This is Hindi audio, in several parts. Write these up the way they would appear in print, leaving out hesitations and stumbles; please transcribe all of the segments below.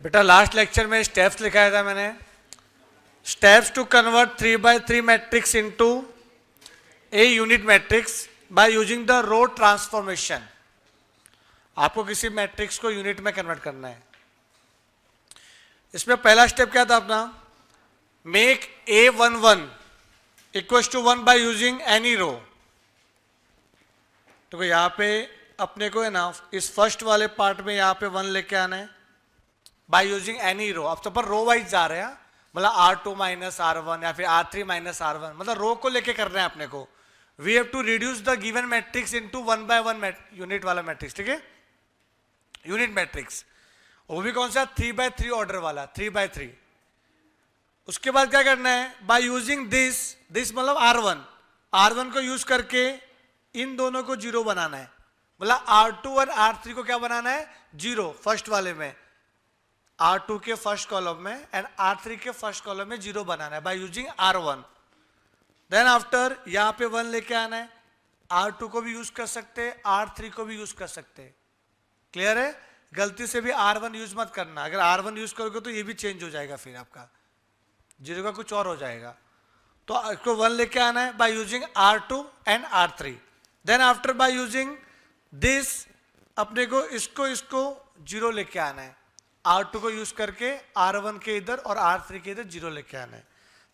बेटा लास्ट लेक्चर में स्टेप्स लिखाया था मैंने, steps to convert 3x3 matrix into a unit matrix by using the row transformation. आपको किसी मैट्रिक्स को यूनिट में कन्वर्ट करना है। इसमें पहला स्टेप क्या था अपना, make A11 equals to 1 by using any row. तो यहां पे अपने को है ना इस फर्स्ट वाले पार्ट में यहां पे 1 लेके आना है बाय यूजिंग एनी रो। अब तो पर रो वाइज जा रहे हैं, मतलब R2 माइनस R1 या फिर R3 माइनस R1, मतलब रो को लेके कर रहे हैं अपने को। We have to reduce the given matrix into 1 by 1 unit वाला मैट्रिक्स, ठीक है, यूनिट मैट्रिक्स। वो भी कौन सा, 3x3 ऑर्डर वाला, 3x3। उसके बाद क्या करना है, बाय यूजिंग दिस मतलब R1 को यूज करके इन दोनों को जीरो बनाना है, मतलब R2 और R3 को क्या बनाना है, जीरो फर्स्ट वाले में, R2 के फर्स्ट कॉलम में एंड R3 के फर्स्ट कॉलम में जीरो बनाना है by using R1। Then after यहां पे 1 लेके आना है, R2 को भी यूज कर सकते हैं, R3 को भी यूज कर सकते हैं। क्लियर है, गलती से भी R1 यूज मत करना, अगर R1 यूज करोगे तो ये भी चेंज हो जाएगा, फिर आपका जीरो का कुछ और हो जाएगा। तो इसको 1 लेके आना है by using R2 and R3। Then after by using this अपने को इसको जीरो लेके आना है, R2 को यूज करके R1 के इधर और R3 के इधर जीरो लेके आना है।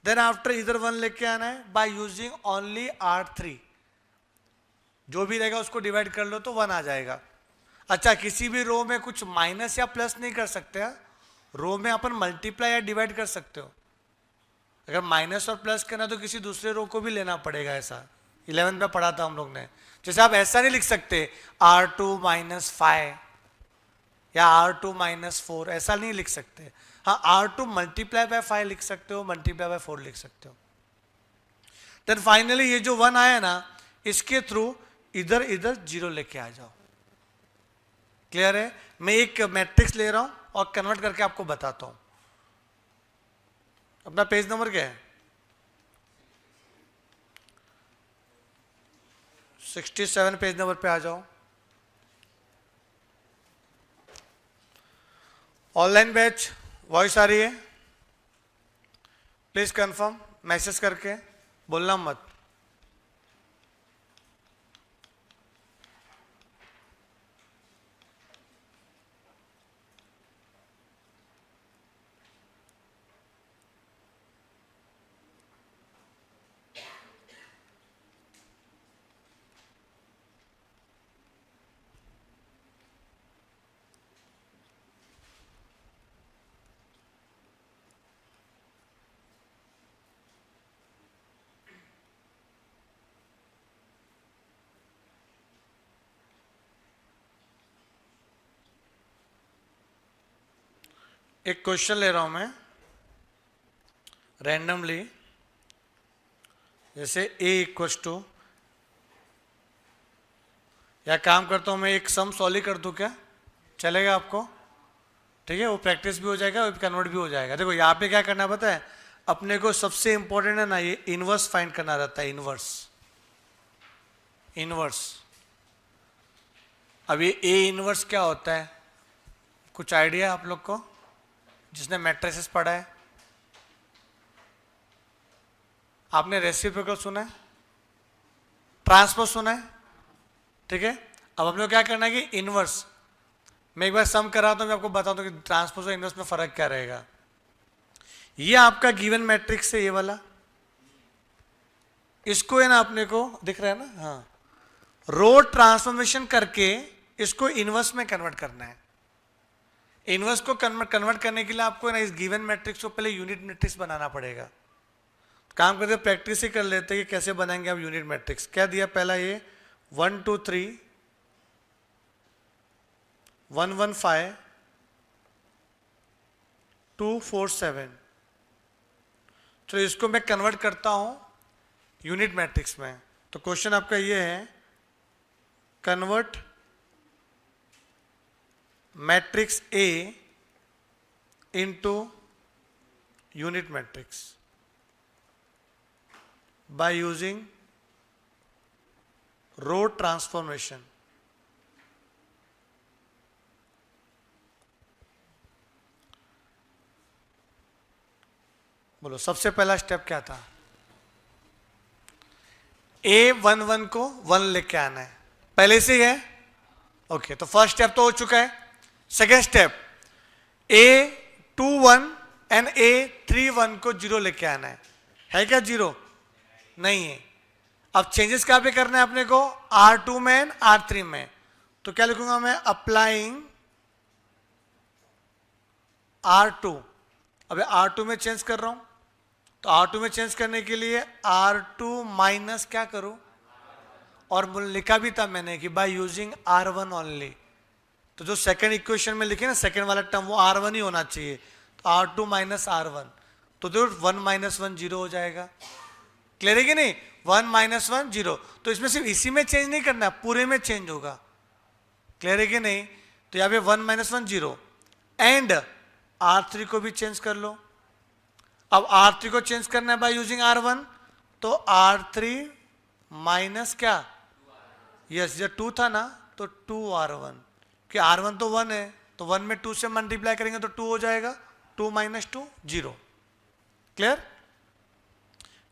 देन आफ्टर इधर 1 लेके आना है बाय यूजिंग ओनली R3, जो भी रहेगा उसको डिवाइड कर लो तो 1 आ जाएगा। अच्छा, किसी भी रो में कुछ माइनस या प्लस नहीं कर सकते, रो में अपन मल्टीप्लाई या डिवाइड कर सकते हो। अगर माइनस और प्लस करना तो किसी दूसरे रो को भी लेना पड़ेगा, ऐसा 11th में पढ़ा था हम लोग ने। जैसे आप ऐसा नहीं लिख सकते R2 माइनस 5 या R2 माइनस 4, ऐसा नहीं लिख सकते। हाँ, R2 मल्टीप्लाई बाय 5 लिख सकते हो, मल्टीप्लाई बाय 4 लिख सकते हो। देन फाइनली ये जो 1 आया ना, इसके थ्रू इधर इधर जीरो लेके आ जाओ। क्लियर है, मैं एक मैट्रिक्स ले रहा हूं और कन्वर्ट करके आपको बताता हूं। अपना पेज नंबर क्या है, 67 पेज नंबर पे आ जाओ। ऑनलाइन बैच वॉइस आ रही है, प्लीज कंफर्म मैसेज करके, बोलना मत। एक क्वेश्चन ले रहा हूं मैं रैंडमली, जैसे A इक्वल्स टू, या काम करता हूं मैं एक सम सॉल्व कर दूं, क्या चलेगा आपको? ठीक है, वो प्रैक्टिस भी हो जाएगा, वो कन्वर्ट भी हो जाएगा। देखो यहाँ पे क्या करना पता है अपने को, सबसे इंपॉर्टेंट है ना ये इनवर्स फाइंड करना रहता है। इनवर्स अब ये A इनवर्स क्या होता है, कुछ आइडिया है आप लोग को जिसने मैट्रिसेस पढ़ा है? आपने रेसिप्रोकल सुना है, ट्रांसपोज सुना है, ठीक है। अब हम लोग क्या करना है कि इनवर्स, मैं एक बार सम कराता हूं, मैं आपको बताता हूं कि ट्रांसपोज और इनवर्स में फर्क क्या रहेगा। ये आपका गिवन मैट्रिक्स है, ये वाला, इसको है ना अपने को दिख रहा है ना, हाँ, रो ट्रांसफॉर्मेशन करके इसको इनवर्स में कन्वर्ट करना है। इनवर्स को कन्वर्ट करने के लिए आपको ना इस गिवन मैट्रिक्स को पहले यूनिट मैट्रिक्स बनाना पड़ेगा। काम करते प्रैक्टिस ही कर लेते हैं कि कैसे बनाएंगे आप यूनिट मैट्रिक्स। क्या दिया पहला, ये 1 2 3 1 1 5 2 4 7। तो इसको मैं कन्वर्ट करता हूं यूनिट मैट्रिक्स में। तो क्वेश्चन आपका ये है, convert matrix A into unit matrix by using row transformation। बोलो सबसे पहला स्टेप क्या था? A11 को 1 लेके आना है, पहले से ही है। ओके, तो फर्स्ट स्टेप तो हो चुका है। Second step, A21 and A31 को 0 लेके आना है क्या? 0 नहीं है। अब चेंजेस कहां पे करना है अपने को? R2 में एंड R3 में। तो क्या लिखूंगा मैं? Applying R2। अब R2 में चेंज कर रहा हूं, तो R2 में चेंज करने के लिए R2 माइनस क्या करूं? और लिखा भी था मैंने कि बाय यूजिंग R1 ओनली। तो जो सेकंड इक्वेशन में लिखे ना, सेकंड वाला टर्म, वो R1 ही होना चाहिए। तो R2 माइनस R1, तो देखो 1 माइनस 1 0 हो जाएगा। क्लियर है कि नहीं? 1 माइनस 1 0। तो इसमें सिर्फ इसी में चेंज नहीं करना है, पूरे में चेंज होगा। क्लियर है कि नहीं? तो यहाँ पे 1 माइनस 1 0 एंड R3 को भी चेंज कर लो। अब R3 को चेंज करना है बाय यूजिंग R1, तो R3 माइनस क्या? यस, जब 2 था ना तो 2R1, कि R1 तो 1 है, तो 1 में 2 से मल्टीप्लाई करेंगे तो 2 हो जाएगा। 2 माइनस 2 0। क्लियर?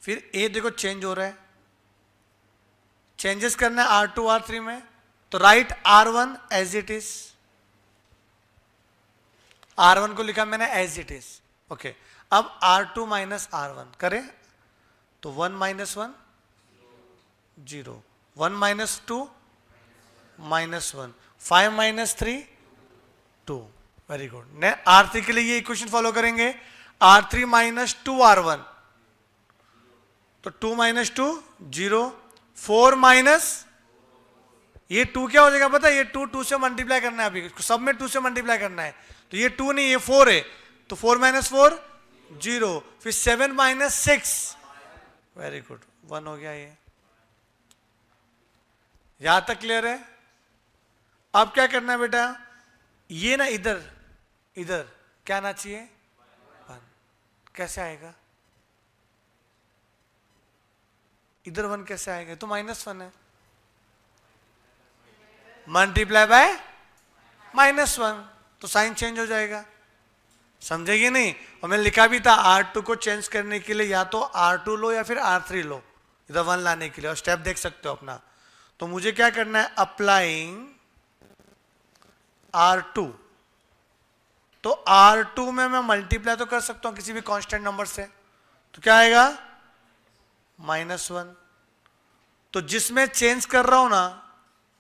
फिर A देखो चेंज हो रहा है, चेंजेस करना है R2 R3 में, तो write R1 as it is. R1 को लिखा मैंने एज इट इज। ओके, अब R2 माइनस R1 करें तो 1 minus 1 0, 1 minus 2 minus 1, 5 minus 3 2। Very good. R3 के लिए ये इक्वेशन फॉलो करेंगे। R3 माइनस 2R1, तो 2 माइनस 2 0, 4 माइनस, ये 2 क्या हो जाएगा पता है? ये 2 से मल्टीप्लाई करना है, अभी सब में 2 से मल्टीप्लाई करना है। तो ये 2 नहीं, ये 4 है, तो 4 माइनस 4 0, फिर 7 माइनस 6। वेरी गुड, 1 हो गया। ये यहां तक क्लियर है? अब क्या करना है बेटा? ये ना इधर इधर क्या आना चाहिए? 1। कैसे आएगा इधर? 1 कैसे आएगा? तो -1 है, मल्टीप्लाई बाय -1, तो साइन चेंज हो जाएगा। समझेगी नहीं? और मैंने लिखा भी था R2 को चेंज करने के लिए या तो R2 लो या फिर R3 लो, इधर 1 लाने के लिए। और स्टेप देख सकते हो अपना। तो मुझे क्या करना है? Applying R2। तो R2 में मैं मल्टीप्लाई तो कर सकता हूं किसी भी कांस्टेंट नंबर से, तो क्या आएगा? -1। तो जिसमें चेंज कर रहा हूं ना,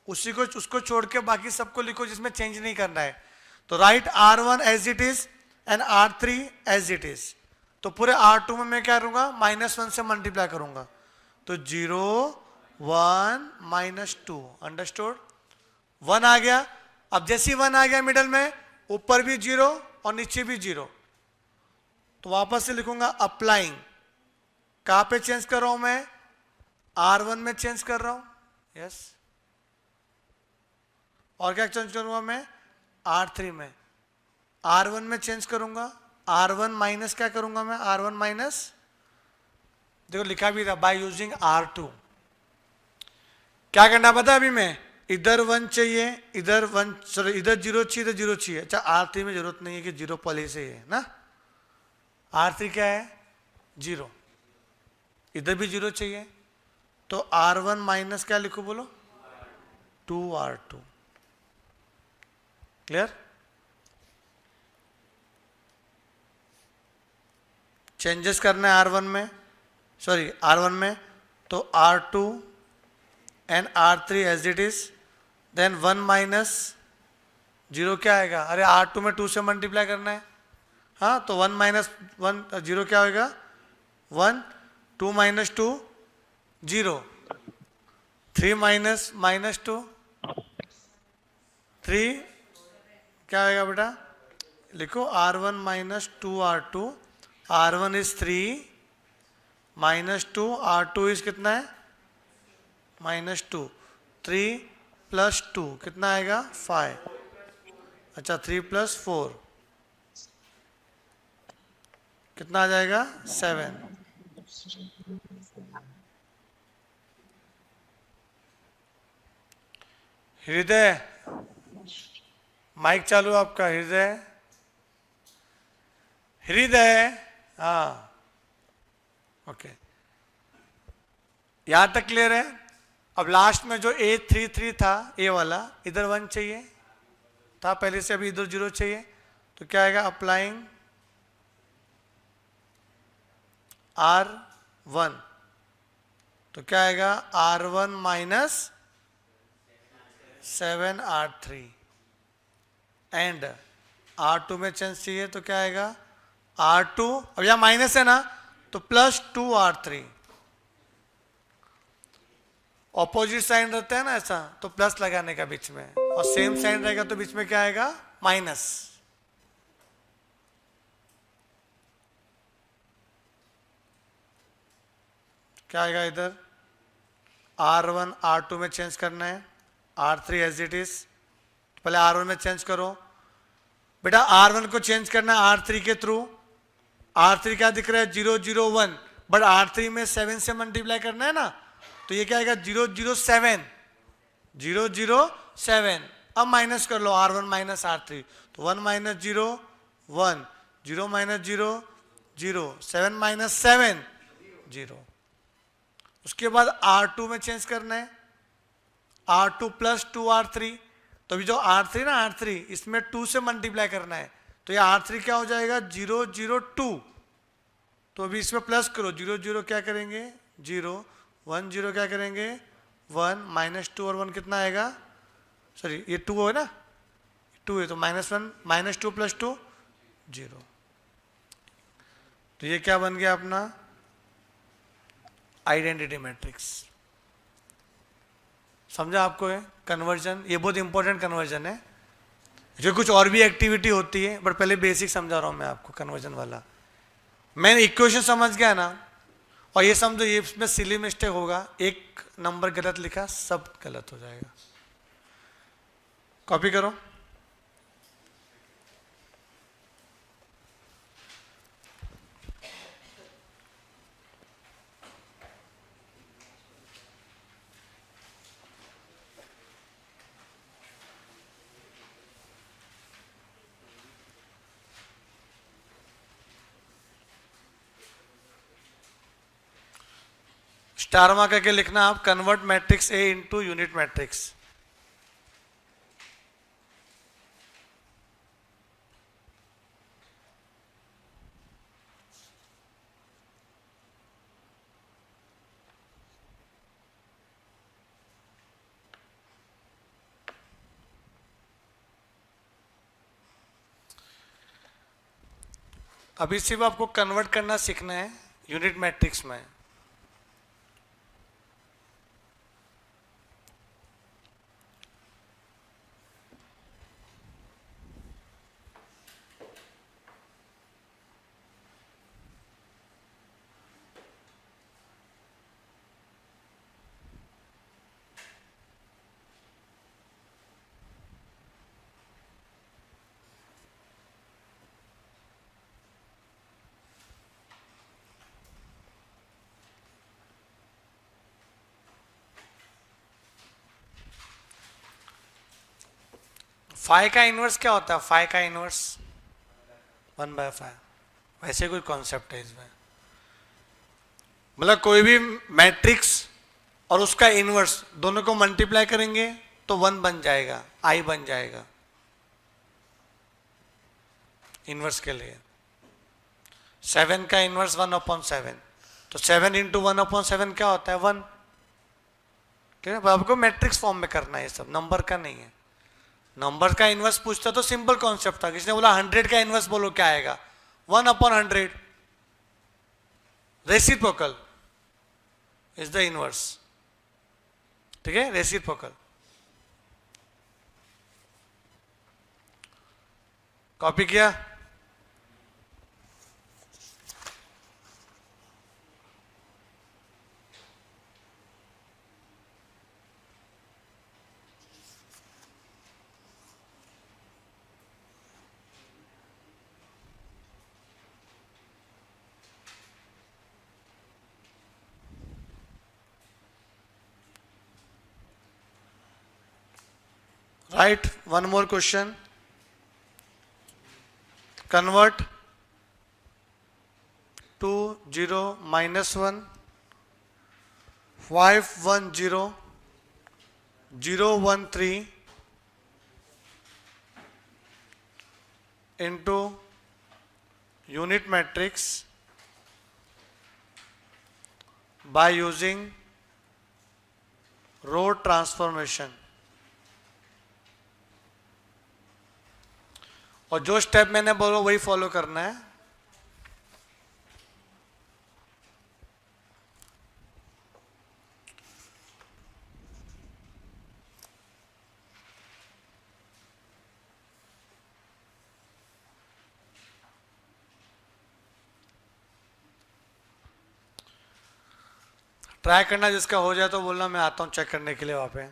उसी को, उसको छोड़ के बाकी सबको लिखो जिसमें चेंज नहीं करना है। तो write R1 as it is and R3 as it is. तो पूरे R2 में मैं क्या करूंगा? -1 से मल्टीप्लाई करूंगा, तो 0 1 -2। अंडरस्टूड? 1 आ गया। अब जैसे 1 आ गया मिडल में, ऊपर भी 0 और नीचे भी 0, तो वापस से लिखूंगा अप्लाइंग। कहां पे चेंज कर रहा हूं मैं? R1 में चेंज कर रहा हूं। यस। और क्या चेंज करूंगा मैं? R3 में। R1 में चेंज करूंगा, R1 माइनस क्या करूंगा मैं? R1 माइनस, देखो लिखा भी था बाय यूजिंग R2। क्या करना पता अभी मैं? इधर 1 चाहिए, इधर 1, सॉरी इधर 0 चाहिए, इधर 0 चाहिए। अच्छा, R3 में जरूरत नहीं है कि 0 पहले से है ना। R3 क्या है? 0। इधर भी 0 चाहिए, तो R1 माइनस क्या लिखो बोलो? 2R2। क्लियर? चेंजेस करना है R1 में, सॉरी R1 में, तो R2 and R3 as it is, then 1 minus 0 क्या आएगा? अरे R2 में 2 से मल्टीप्लाई करना है। हाँ, तो 1 माइनस 1 0 क्या होगा? 1, 2 माइनस 2 0, 3 माइनस -2 3 क्या आएगा बेटा? लिखो R1 minus 2R2, R1 is 3 -2, R2 is कितना है? -2, 3 + 2 कितना आएगा? 5। अच्छा, 3 + 4 कितना आ जाएगा? 7। हृदय, माइक चालू आपका। हृदय, हृदय, हाँ ओके, यहां तक क्लियर है। अब लास्ट में जो A33 था, ए वाला, इधर 1 चाहिए था पहले से, अभी इधर 0 चाहिए, तो क्या आएगा? अप्लाइंग R1, तो क्या आएगा? R1 minus 7R3 and R2 में चेंज चाहिए, तो क्या आएगा? R2, अब यहां माइनस है ना, तो प्लस 2R3। ऑपोजिट साइन रहता है ना ऐसा, तो प्लस लगाने का बीच में, और सेम साइन रहेगा तो बीच में क्या आएगा? माइनस। क्या आएगा इधर? R1 R2 में चेंज करना है, R3 एज इट इज, पहले R1 में चेंज करो बेटा। R1 को चेंज करना है R3 के थ्रू। R3 क्या दिख रहा है? 0 0 1, बट R3 में 7 से मल्टीप्लाई करना है ना, तो ये क्या आएगा? 0 0 7, 0 0 7। अब माइनस कर लो R1 माइनस R3, तो 1 माइनस 0 1, 0 माइनस 0 0, 7 माइनस 7 0। उसके बाद R2 में चेंज करना है, R2 प्लस 2R3, तो अभी जो R3 ना, R3 इसमें 2 से मल्टीप्लाई करना है, तो ये R3 क्या हो जाएगा? 0 0 2, तो अभी इसमें प्लस करो, 0 0 क्या करेंगे? 0 1 0 क्या करेंगे? 1 माइनस 2 और 1 कितना आएगा? सॉरी ये 2 है ना, 2 है तो माइनस 1 माइनस 2 प्लस 2 0, तो ये क्या बन गया अपना? Identity matrix. समझा आपको? है कन्वर्जन, ये बहुत इंपॉर्टेंट कन्वर्जन है, जो कुछ और भी एक्टिविटी होती है, बट पहले बेसिक समझा रहा हूं मैं आपको कन्वर्जन वाला। मैंने इक्वेशन समझ गया ना, और ये समझो ये इसमें सिली मिस्टेक होगा, एक नंबर गलत लिखा, सब गलत हो जाएगा। कॉपी करो। स्टार मार्क करके लिखना आप, convert matrix A into unit matrix. अभी सिर्फ आपको कन्वर्ट करना सीखना है यूनिट मैट्रिक्स में। फाइव का इनवर्स क्या होता है? फाइव का इनवर्स 1/5, वैसे कोई कॉन्सेप्ट है इसमें, मतलब कोई भी मैट्रिक्स और उसका इनवर्स दोनों को मल्टीप्लाई करेंगे तो 1 बन जाएगा, आई बन जाएगा इनवर्स के लिए। 7 का इनवर्स 1/7, तो 7 इंटू 1/7 क्या होता है? 1। ठीक है, आपको मैट्रिक्स फॉर्म में करना है, ये सब नंबर का नहीं है। नंबर का इनवर्स पूछता तो सिंपल कॉन्सेप्ट था, किसी ने बोला 100 का इनवर्स बोलो, क्या आएगा? 1/100, रेसिप्रोकल इज द इनवर्स। ठीक है, रेसिप्रोकल। कॉपी किया? Right, one more question. Convert 2 0 -1 5 1 0 0 1 3 into unit matrix by using row transformation. और जो स्टेप मैंने बोला वही फॉलो करना है. ट्राई करना, जिसका हो जाए तो बोलना, मैं आता हूं चेक करने के लिए वहां पे.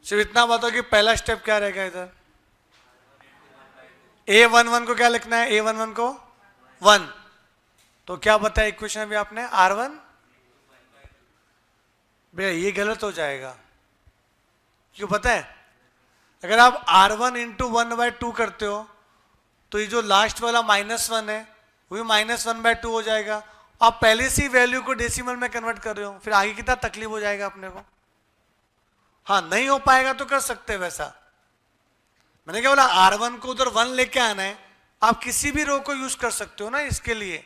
सिर्फ इतना बताओ कि पहला स्टेप क्या रहेगा इधर. A11 को क्या लिखना है, A11 को 1. तो क्या बताया इक्वेशन अभी आपने, R1. भैया ये गलत हो जाएगा. क्यों पता है, अगर आप R1 इंटू 1/2 करते हो तो ये जो लास्ट वाला -1 है वो भी -1/2 हो जाएगा. आप पहले से वैल्यू को डेसिमल में कन्वर्ट कर रहे हो, फिर आगे कितना तकलीफ हो जाएगा अपने को. हाँ नहीं हो पाएगा तो कर सकते हैं वैसा. मैंने क्या बोला, R1 को उधर 1 लेके आना है, आप किसी भी रो को यूज कर सकते हो ना इसके लिए.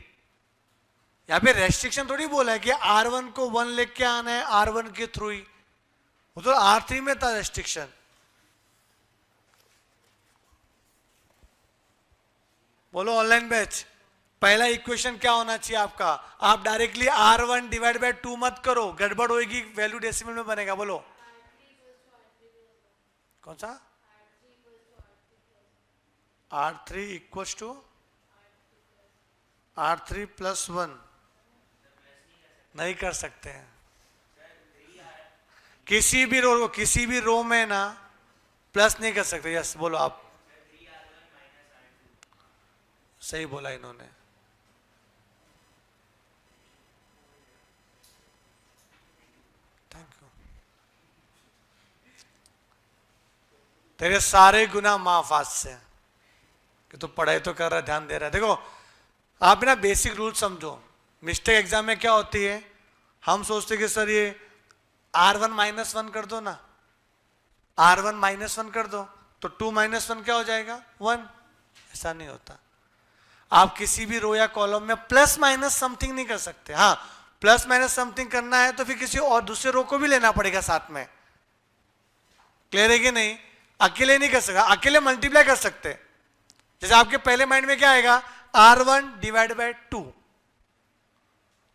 यहाँ पे रेस्ट्रिक्शन थोड़ी बोला है कि R1 को 1 लेके आना है R1 के थ्रू ही. उधर R3 में था रेस्ट्रिक्शन. बोलो ऑनलाइन बैच, पहला इक्वेशन क्या होना चाहिए आपका. आप डायरेक्टली R1 डिवाइड बाय 2 मत करो, गड़बड़ होगी, वैल्यू डेसिमल में बनेगा. बोलो कौन सा, R3 इक्वल्स टू R3 + 1. नहीं कर सकते हैं किसी भी रो में ना प्लस नहीं कर सकते. यस बोलो आप, सही बोला इन्होंने. Thank you. तेरे सारे गुनाह माफ आज से, कि तू पढ़ाई तो कर रहा है, ध्यान दे रहा है. देखो आप ना बेसिक रूल समझो. मिस्टेक एग्जाम में क्या होती है, हम सोचते कि सर ये R1 -1 कर दो ना, R1 -1 कर दो तो 2 - 1 क्या हो जाएगा, 1. ऐसा नहीं होता. आप किसी भी रो या कॉलम में प्लस माइनस समथिंग नहीं कर सकते. हाँ प्लस माइनस समथिंग करना है तो फिर किसी और दूसरे रो को भी लेना पड़ेगा साथ में. क्लियर है कि नहीं, अकेले नहीं कर सकता. अकेले मल्टीप्लाई कर सकते. जैसे आपके पहले माइंड में क्या आएगा, R1 डिवाइड बाय 2.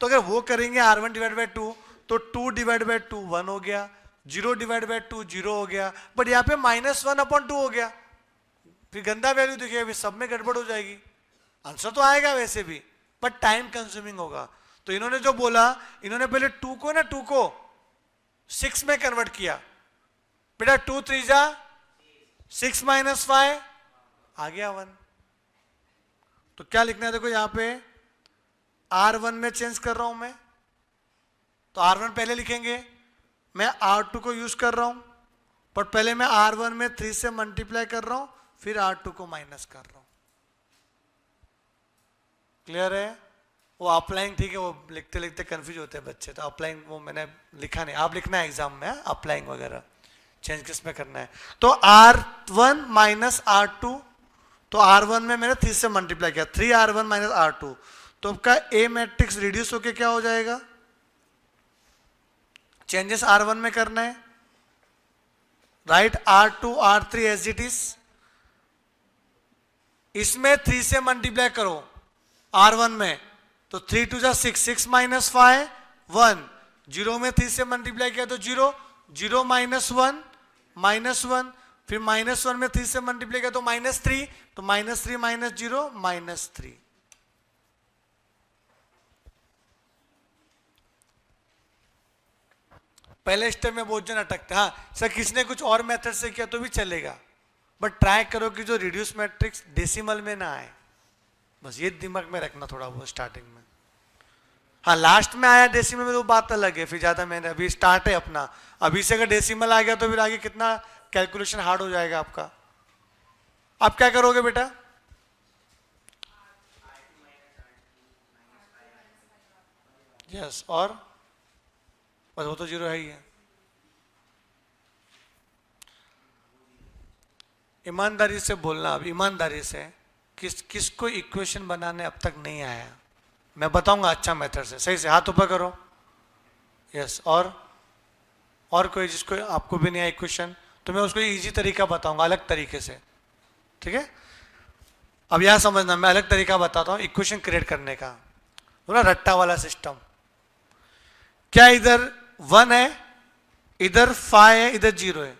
तो अगर वो करेंगे R1 डिवाइड बाय 2 तो 2 डिवाइड बाय 2 1 हो गया, 0 डिवाइड बाय 2 0 हो गया. बट यहाँ पे -1/2 हो गया, फिर गंदा वैल्यू दिखेगा, फिर सब में गड़बड़ हो जाएगी. आंसर तो आएगा वैसे भी, बट टाइम कंज्यूमिंग होगा. तो इन्होंने जो बोला, इन्होंने पहले 2 को 6 में कन्वर्ट किया. बेटा 2 3 जा 6 - 5 आ गया 1. तो क्या लिखना है, देखो यहां पे R1 में चेंज कर रहा हूं मैं, तो R1 पहले लिखेंगे. मैं R2 को यूज कर रहा हूं, बट पहले मैं R1 में 3 से मल्टीप्लाई कर रहा हूं, फिर R2 को माइनस कर रहा हूं. क्लियर है. वो अप्लाइंग ठीक है, वो लिखते लिखते कंफ्यूज होते हैं बच्चे, तो अप्लाइंग वो मैंने लिखा नहीं, आप लिखना है एग्जाम में अप्लाइंग वगैरह चेंज किस में करना है. तो R1 - R2, तो R1 में मैंने 3 से मल्टीप्लाई किया, 3R1 - R2. तो आपका A मैट्रिक्स रिड्यूस होके क्या हो जाएगा, चेंजेस R1 में करना है. Write R2 R3 as it is. इसमें 3 से मल्टीप्लाई करो R1 में, तो 3 2 जा 6 6 - 5 1. 0 में 3 से मल्टीप्लाई किया तो 0 0 -1 -1. फिर -1 में 3 से मल्टीप्लाई किया तो -3, तो -3 - 0 -3. पहले स्टेप में बहुत जन अटकते. हाँ सर किसने कुछ और मेथड से किया तो भी चलेगा, बट ट्राई करो कि जो रिड्यूस मैट्रिक्स डेसिमल में ना आए, बस ये दिमाग में रखना थोड़ा बहुत स्टार्टिंग में। हाँ लास्ट में आया डेसिमल में तो बात अलग है, फिर ज्यादा मैंने अभी स्टार्ट है अपना, अभी से अगर डेसिमल आ गया तो फिर आगे कितना कैलकुलेशन हार्ड हो जाएगा आपका। आप क्या करोगे बेटा? यस, और बस वो तो जीरो है ही है। ईमानदारी से बोलना, अब ईमानदारी से, किसको इक्वेशन बनाने अब तक नहीं आया? मैं बताऊंगा अच्छा मेथड से, सही से हाथ ऊपर करो। यस, और कोई जिसको आपको भी नहीं आया इक्वेशन, तो मैं उसको इजी तरीका बताऊंगा अलग तरीके से, ठीक है? अब यहां समझना, मैं अलग तरीका बताता हूं इक्वेशन क्रिएट करने का, थोड़ा रट्टा वाला सिस्टम। क्या इधर 1 है, इधर 5 है, इधर 0 है।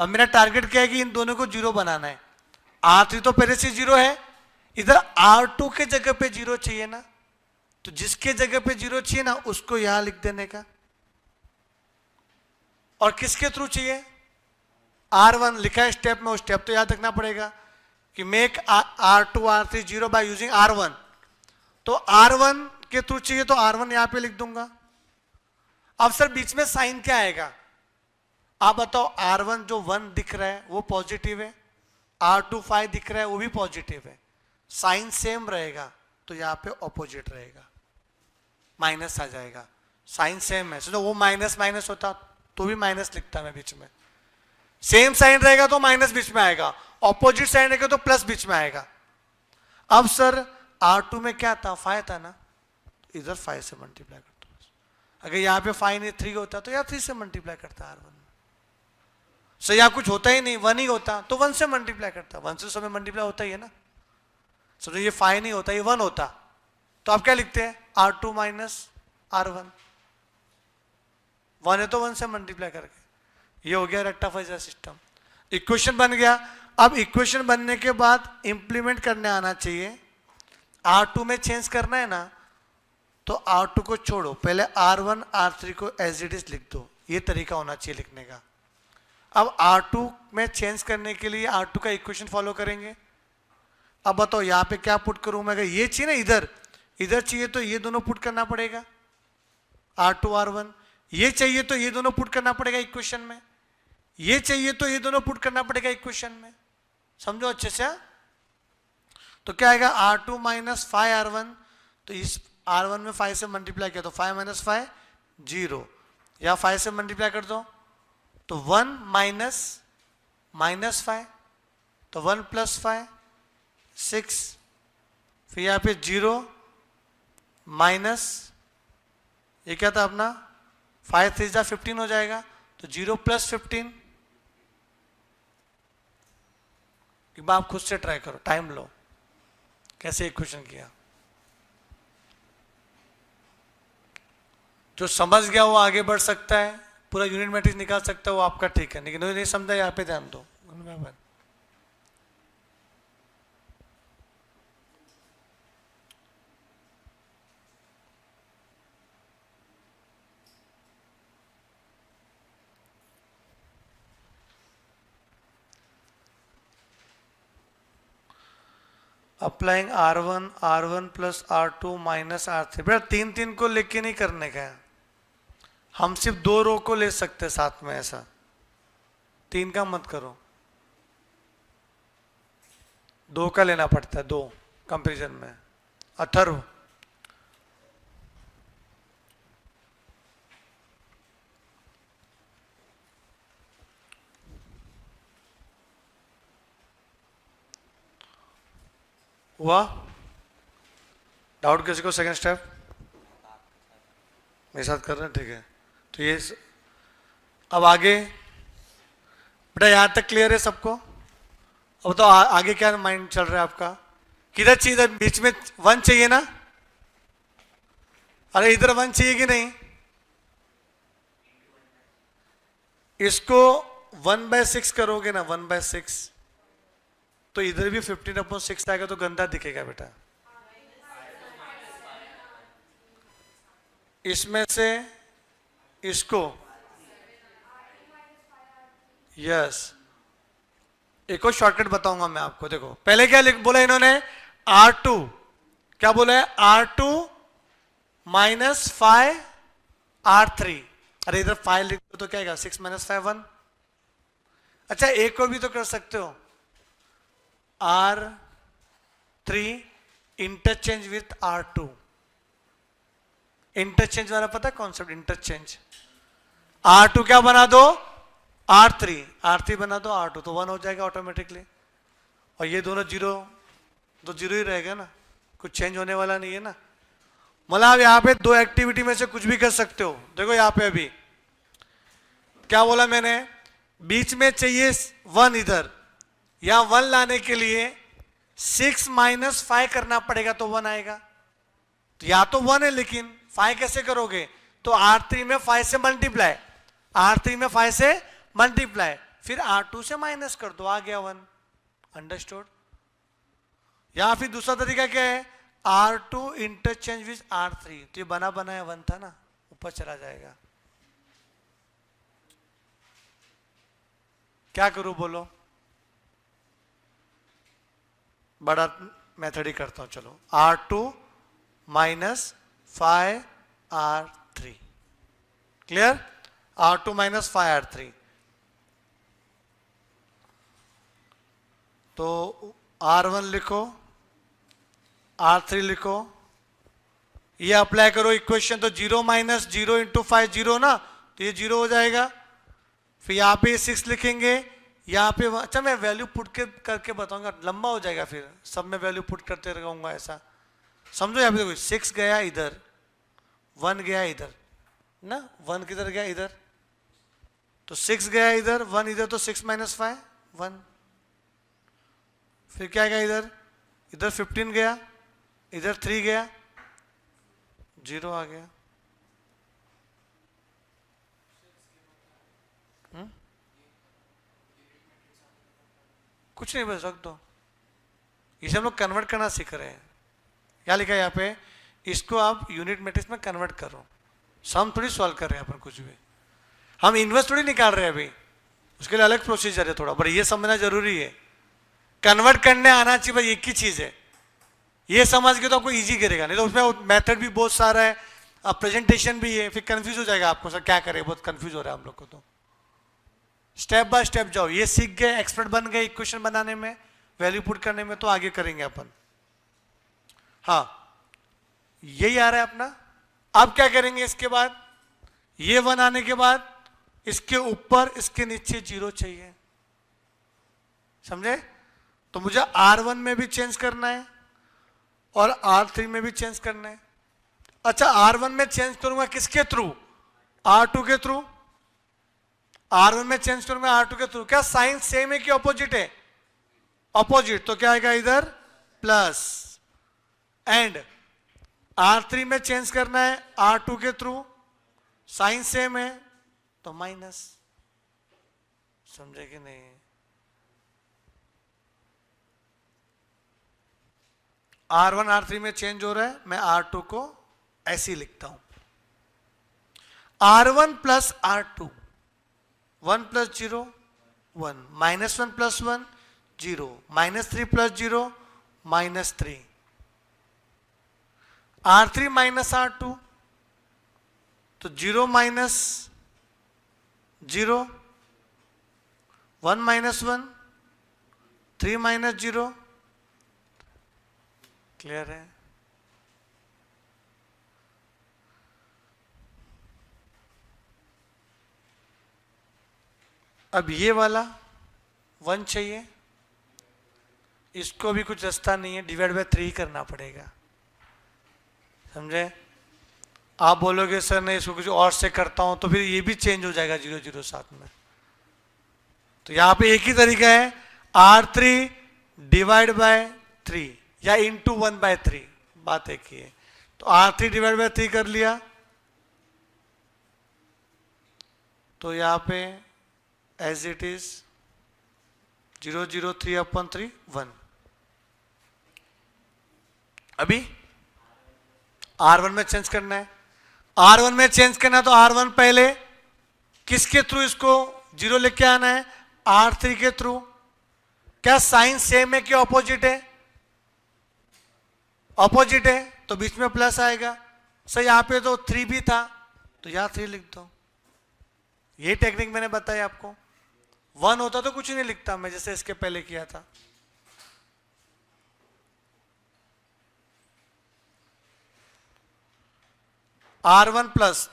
अब मेरा टारगेट क्या है कि इन दोनों को 0 बनाना है। R3 तो पहले से 0 है, इधर R2 के जगह पे 0 चाहिए ना, तो जिसके जगह पे 0 चाहिए ना उसको यहां लिख देने का। और किसके थ्रू चाहिए? R1 लिखा है स्टेप में, उस स्टेप तो याद रखना पड़ेगा कि make R2 R3 0 by using R1। तो R1 के थ्रू चाहिए तो R1 यहां पे लिख दूंगा। अब सर बीच में साइन क्या आएगा? आप बताओ, R1 जो 1 दिख रहा है वो पॉजिटिव है, R2 5 दिख रहा है वो भी पॉजिटिव है, साइन सेम रहेगा तो यहां पे ऑपोजिट रहेगा, माइनस आ जाएगा। साइन सेम है, सोचो वो माइनस माइनस होता तो भी माइनस लिखता मैं बीच में, सेम साइन रहेगा तो माइनस बीच में आएगा, ऑपोजिट साइन रहेगा तो प्लस बीच में आएगा। अब सर R2 में क्या था? 5 था ना, इधर 5 से मल्टीप्लाई करता। अगर यहाँ पे 5 नहीं 3 होता तो यार 3 से मल्टीप्लाई करता R1 में। सो यहाँ कुछ होता ही नहीं, 1 ही होता तो 1 से मल्टीप्लाई करता, 1 से समय मल्टीप्लाई होता ही है ना। समझो ये 5 नहीं होता, ये 1 होता, तो आप क्या लिखते हैं? R2 माइनस R1, 1 है तो 1 से मल्टीप्लाई करके। ये हो गया रेक्टिफायर सिस्टम, इक्वेशन बन गया। अब इक्वेशन बनने के बाद इंप्लीमेंट करने आना चाहिए। R2 में चेंज करना है ना, तो R2 को छोड़ो, पहले R1 R3 को एज इट इज लिख दो, ये तरीका होना चाहिए लिखने का। अब R2 में चेंज करने के लिए R2 का इक्वेशन फॉलो करेंगे। अब बताओ यहाँ पे क्या पुट करूं मैं? अगर ये चाहिए ना इधर चाहिए तो ये दोनों पुट करना पड़ेगा R2 R1, ये चाहिए तो ये दोनों पुट करना पड़ेगा इक्वेशन में, ये चाहिए तो ये दोनों पुट करना पड़ेगा इक्वेशन में। समझो अच्छे से। तो क्या आएगा? R2 माइनस 5 R1, तो इस R1 में 5 से मल्टीप्लाई किया तो 5 माइनस 5 0, या 5 से मल्टीप्लाई कर दो तो 1 माइनस माइनस 5, तो 1 प्लस 5 6, फिर यहाँ पे 0 माइनस, ये क्या था अपना 5 3 जा 15 हो जाएगा, तो 0 प्लस 15। एक बार आप खुद से ट्राई करो, टाइम लो, कैसे इक्वेशन किया। जो समझ गया वो आगे बढ़ सकता है, पूरा यूनिट मैट्रिक्स निकाल सकता है, वो आपका ठीक है, लेकिन नहीं समझा यहाँ पे ध्यान दो। Applying R1 plus R2 minus R3, बेटा 3 को लेके नहीं करने का है, हम सिर्फ 2 रो को ले सकते साथ में, ऐसा 3 का मत करो, 2 का लेना पड़ता है, 2 कंपेरिजन में। अथर्व हुआ? डाउट किसी को? सेकंड स्टेप मेरे साथ कर रहे हैं, ठीक है। तो ये अब आगे बेटा यहां तक क्लियर है सबको? अब तो आगे क्या माइंड चल रहा है आपका? किधर चाहिए? बीच में 1 चाहिए ना? अरे इधर 1 चाहिए कि नहीं? इसको 1/6 करोगे ना, 1/6, तो इधर भी 15/6 आएगा तो गंदा दिखेगा बेटा। इसमें से इसको, यस, एक और शॉर्टकट बताऊंगा मैं आपको। देखो पहले क्या बोला इन्होंने, R2 क्या बोला है, R2 माइनस 5 R3। अरे इधर 5 लिख दो तो क्या आएगा, 6 माइनस 5 1। अच्छा एक को भी तो कर सकते हो, R3 interchange with R2। Interchange वाला पता है कॉन्सेप्ट, इंटरचेंज। R2 क्या बना दो, R3 बना दो R2, तो 1 हो जाएगा ऑटोमेटिकली। और ये दोनों जीरो तो जीरो ही रहेगा ना, कुछ चेंज होने वाला नहीं है ना। मतलब आप यहाँ पे दो एक्टिविटी में से कुछ भी कर सकते हो। देखो यहाँ पे अभी क्या बोला मैंने, बीच में चाहिए 1 इधर, या 1 लाने के लिए 6 माइनस 5 करना पड़ेगा तो 1 आएगा। तो या तो 1 है, लेकिन 5 कैसे करोगे, तो R3 में 5 से मल्टीप्लाई, R3 में 5 से मल्टीप्लाई, फिर R2 से माइनस कर दो, आ गया 1। अंडरस्टूड। या फिर दूसरा तरीका क्या है, R2 इंटरचेंज विद R3, तो ये बना बनाया 1 था ना, ऊपर चला जाएगा। क्या करूं बोलो, बड़ा मेथड ही करता हूं। चलो R2 minus 5 R3, clear, R2 minus 5 R3। तो R1 लिखो, R3 लिखो, ये अप्लाई करो इक्वेशन, तो 0 माइनस 0 इंटू 5 0 ना, तो ये 0 हो जाएगा। फिर यहाँ पे 6 लिखेंगे, यहाँ पे अच्छा मैं वैल्यू पुट करके बताऊंगा, लंबा हो जाएगा फिर, सब में वैल्यू पुट करते रहूंगा ऐसा, समझो। यहाँ पे देखो 6 गया इधर, 1 गया इधर ना, 1 किधर गया इधर, तो 6 गया इधर, 1 इधर, तो 6 माइनस 5 1। फिर क्या गया इधर, इधर 15 गया, इधर 3 गया, 0 आ गया। कुछ नहीं, बस रख दो। इसे हम लोग कन्वर्ट करना सीख रहे हैं। क्या लिखा है यहाँ पे, इसको आप यूनिट मैट्रिक्स में कन्वर्ट करो। सम थोड़ी सॉल्व कर रहे हैं अपन कुछ भी, हम इन्वर्स थोड़ी निकाल रहे हैं अभी, उसके लिए अलग प्रोसीजर है थोड़ा, पर ये समझना जरूरी है। कन्वर्ट करने आना चाहिए, भाई एक ही चीज है, ये समझ के तो आपको इजी करेगा, नहीं तो उसमें मेथड भी बहुत सारा है, अब प्रेजेंटेशन भी है, फिर कंफ्यूज हो जाएगा आपको, सर क्या करें, बहुत कंफ्यूज हो रहा है हम लोग को। तो स्टेप बाय स्टेप जाओ, ये सीख गए, एक्सपर्ट बन गए इक्वेशन बनाने में, वैल्यू पुट करने में, तो आगे करेंगे अपन। हाँ यही आ रहा है अपना। अब क्या करेंगे इसके बाद, ये 1 आने के बाद इसके ऊपर इसके नीचे 0 चाहिए, समझे। तो मुझे R1 में भी चेंज करना है और R3 में भी चेंज करना है। अच्छा R1 में चेंज करूंगा किसके थ्रू, R2 के थ्रू। R1 में चेंज करूंगा R2 के थ्रू, क्या साइन सेम है कि ऑपोजिट है, ऑपोजिट, तो क्या आएगा इधर प्लस, एंड R3 में चेंज करना है R2 के थ्रू, साइन सेम है तो माइनस, समझे कि नहीं। R1 R3 में चेंज हो रहा है, मैं R2 को ऐसे ही लिखता हूं, R1 plus R2, 1 plus 0 1, minus 1 plus 1 0, minus 3 plus 0 minus 3, R3 minus R2, तो 0 माइनस 0, 1 माइनस 1, 3 माइनस 0, क्लियर है। अब ये वाला 1 चाहिए, इसको भी कुछ रास्ता नहीं है, डिवाइड बाय 3 करना पड़ेगा, समझे। आप बोलोगे सर नहीं इसको कुछ और से करता हूं, तो फिर ये भी चेंज हो जाएगा 0 0 साथ में। तो यहां पे एक ही तरीका है, R3 डिवाइड बाय 3 या इंटू 1/3, बात एक ही है। तो R3 डिवाइड बाय 3 कर लिया, तो यहां पे एज इट इज 0 0 3/3 1। अभी R1 में चेंज करना है, R1 में चेंज करना है, तो R1 पहले किसके थ्रू इसको 0 लेके आना है, R3 के थ्रू, क्या साइन सेम है कि ऑपोजिट है? ऑपोजिट है तो बीच में प्लस आएगा। सर यहाँ पे तो 3 भी था तो यहाँ 3 लिख दो। ये टेक्निक मैंने बताई आपको। 1 होता तो कुछ नहीं लिखता मैं, जैसे इसके पहले किया था। R1 प्लस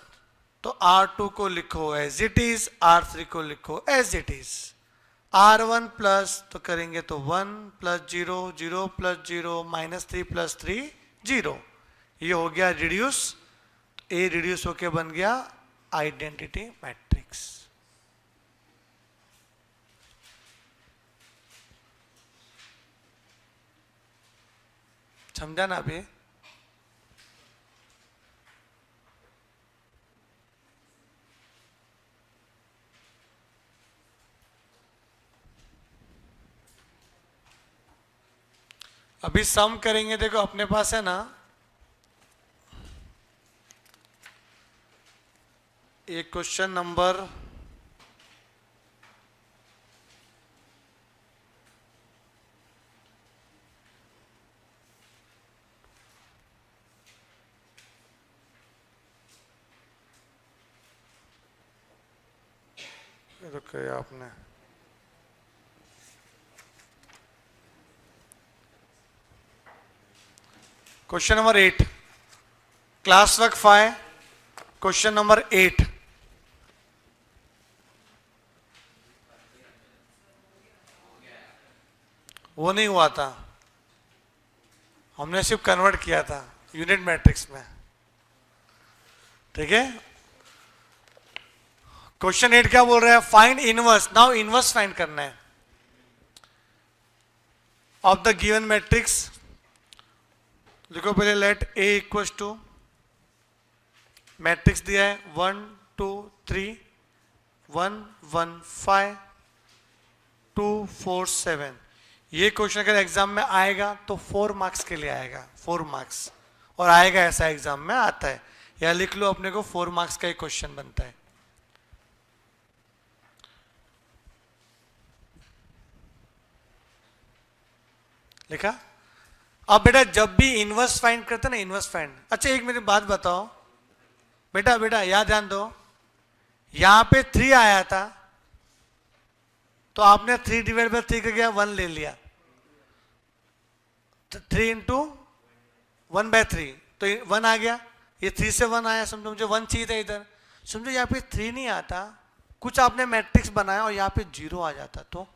तो R2 को लिखो एज इट इज, R3 को लिखो as it is. R1 plus तो करेंगे तो 1 प्लस 0, 0 प्लस 0, -3 प्लस 3 0। ये हो गया रिड्यूस। ए रिड्यूस होके बन गया आइडेंटिटी मैट्रिक्स। समझा ना अभी? अभी सम करेंगे। देखो अपने पास है ना एक क्वेश्चन नंबर रुके आपने question number 8 class work 5 question number 8। वो नहीं हुआ था, हमने सिर्फ कन्वर्ट किया था यूनिट मैट्रिक्स में। ठीक है, क्वेश्चन 8 क्या बोल रहा है? Find inverse. Now inverse find करना है ऑफ द गिवन मैट्रिक्स। देखो पहले let A equal to matrix दिया है 1 2 3 1 1 5 2 4 7। ये क्वेश्चन अगर एग्जाम में आएगा तो 4 मार्क्स के लिए आएगा, 4 मार्क्स। और आएगा ऐसा एग्जाम में आता है, या लिख लो अपने को 4 मार्क्स का एक क्वेश्चन बनता है। लिखा? अब बेटा जब भी इनवर्स फाइंड करते ना, इनवर्स फाइंड। अच्छा एक मेरी बात बताओ बेटा, बेटा याद ध्यान दो, यहां पे 3 आया था तो आपने 3 डिवाइड बाय 3 का क्या 1 ले लिया, तो 3 इंटू 1/3 तो 1 आ गया। ये 3 से 1 आया, समझो मुझे 1 चाहिए था इधर। समझो यहाँ पे 3 नहीं आता, कुछ आपने मैट्रिक्स बनाया और यहाँ पे 0 आ जाता तो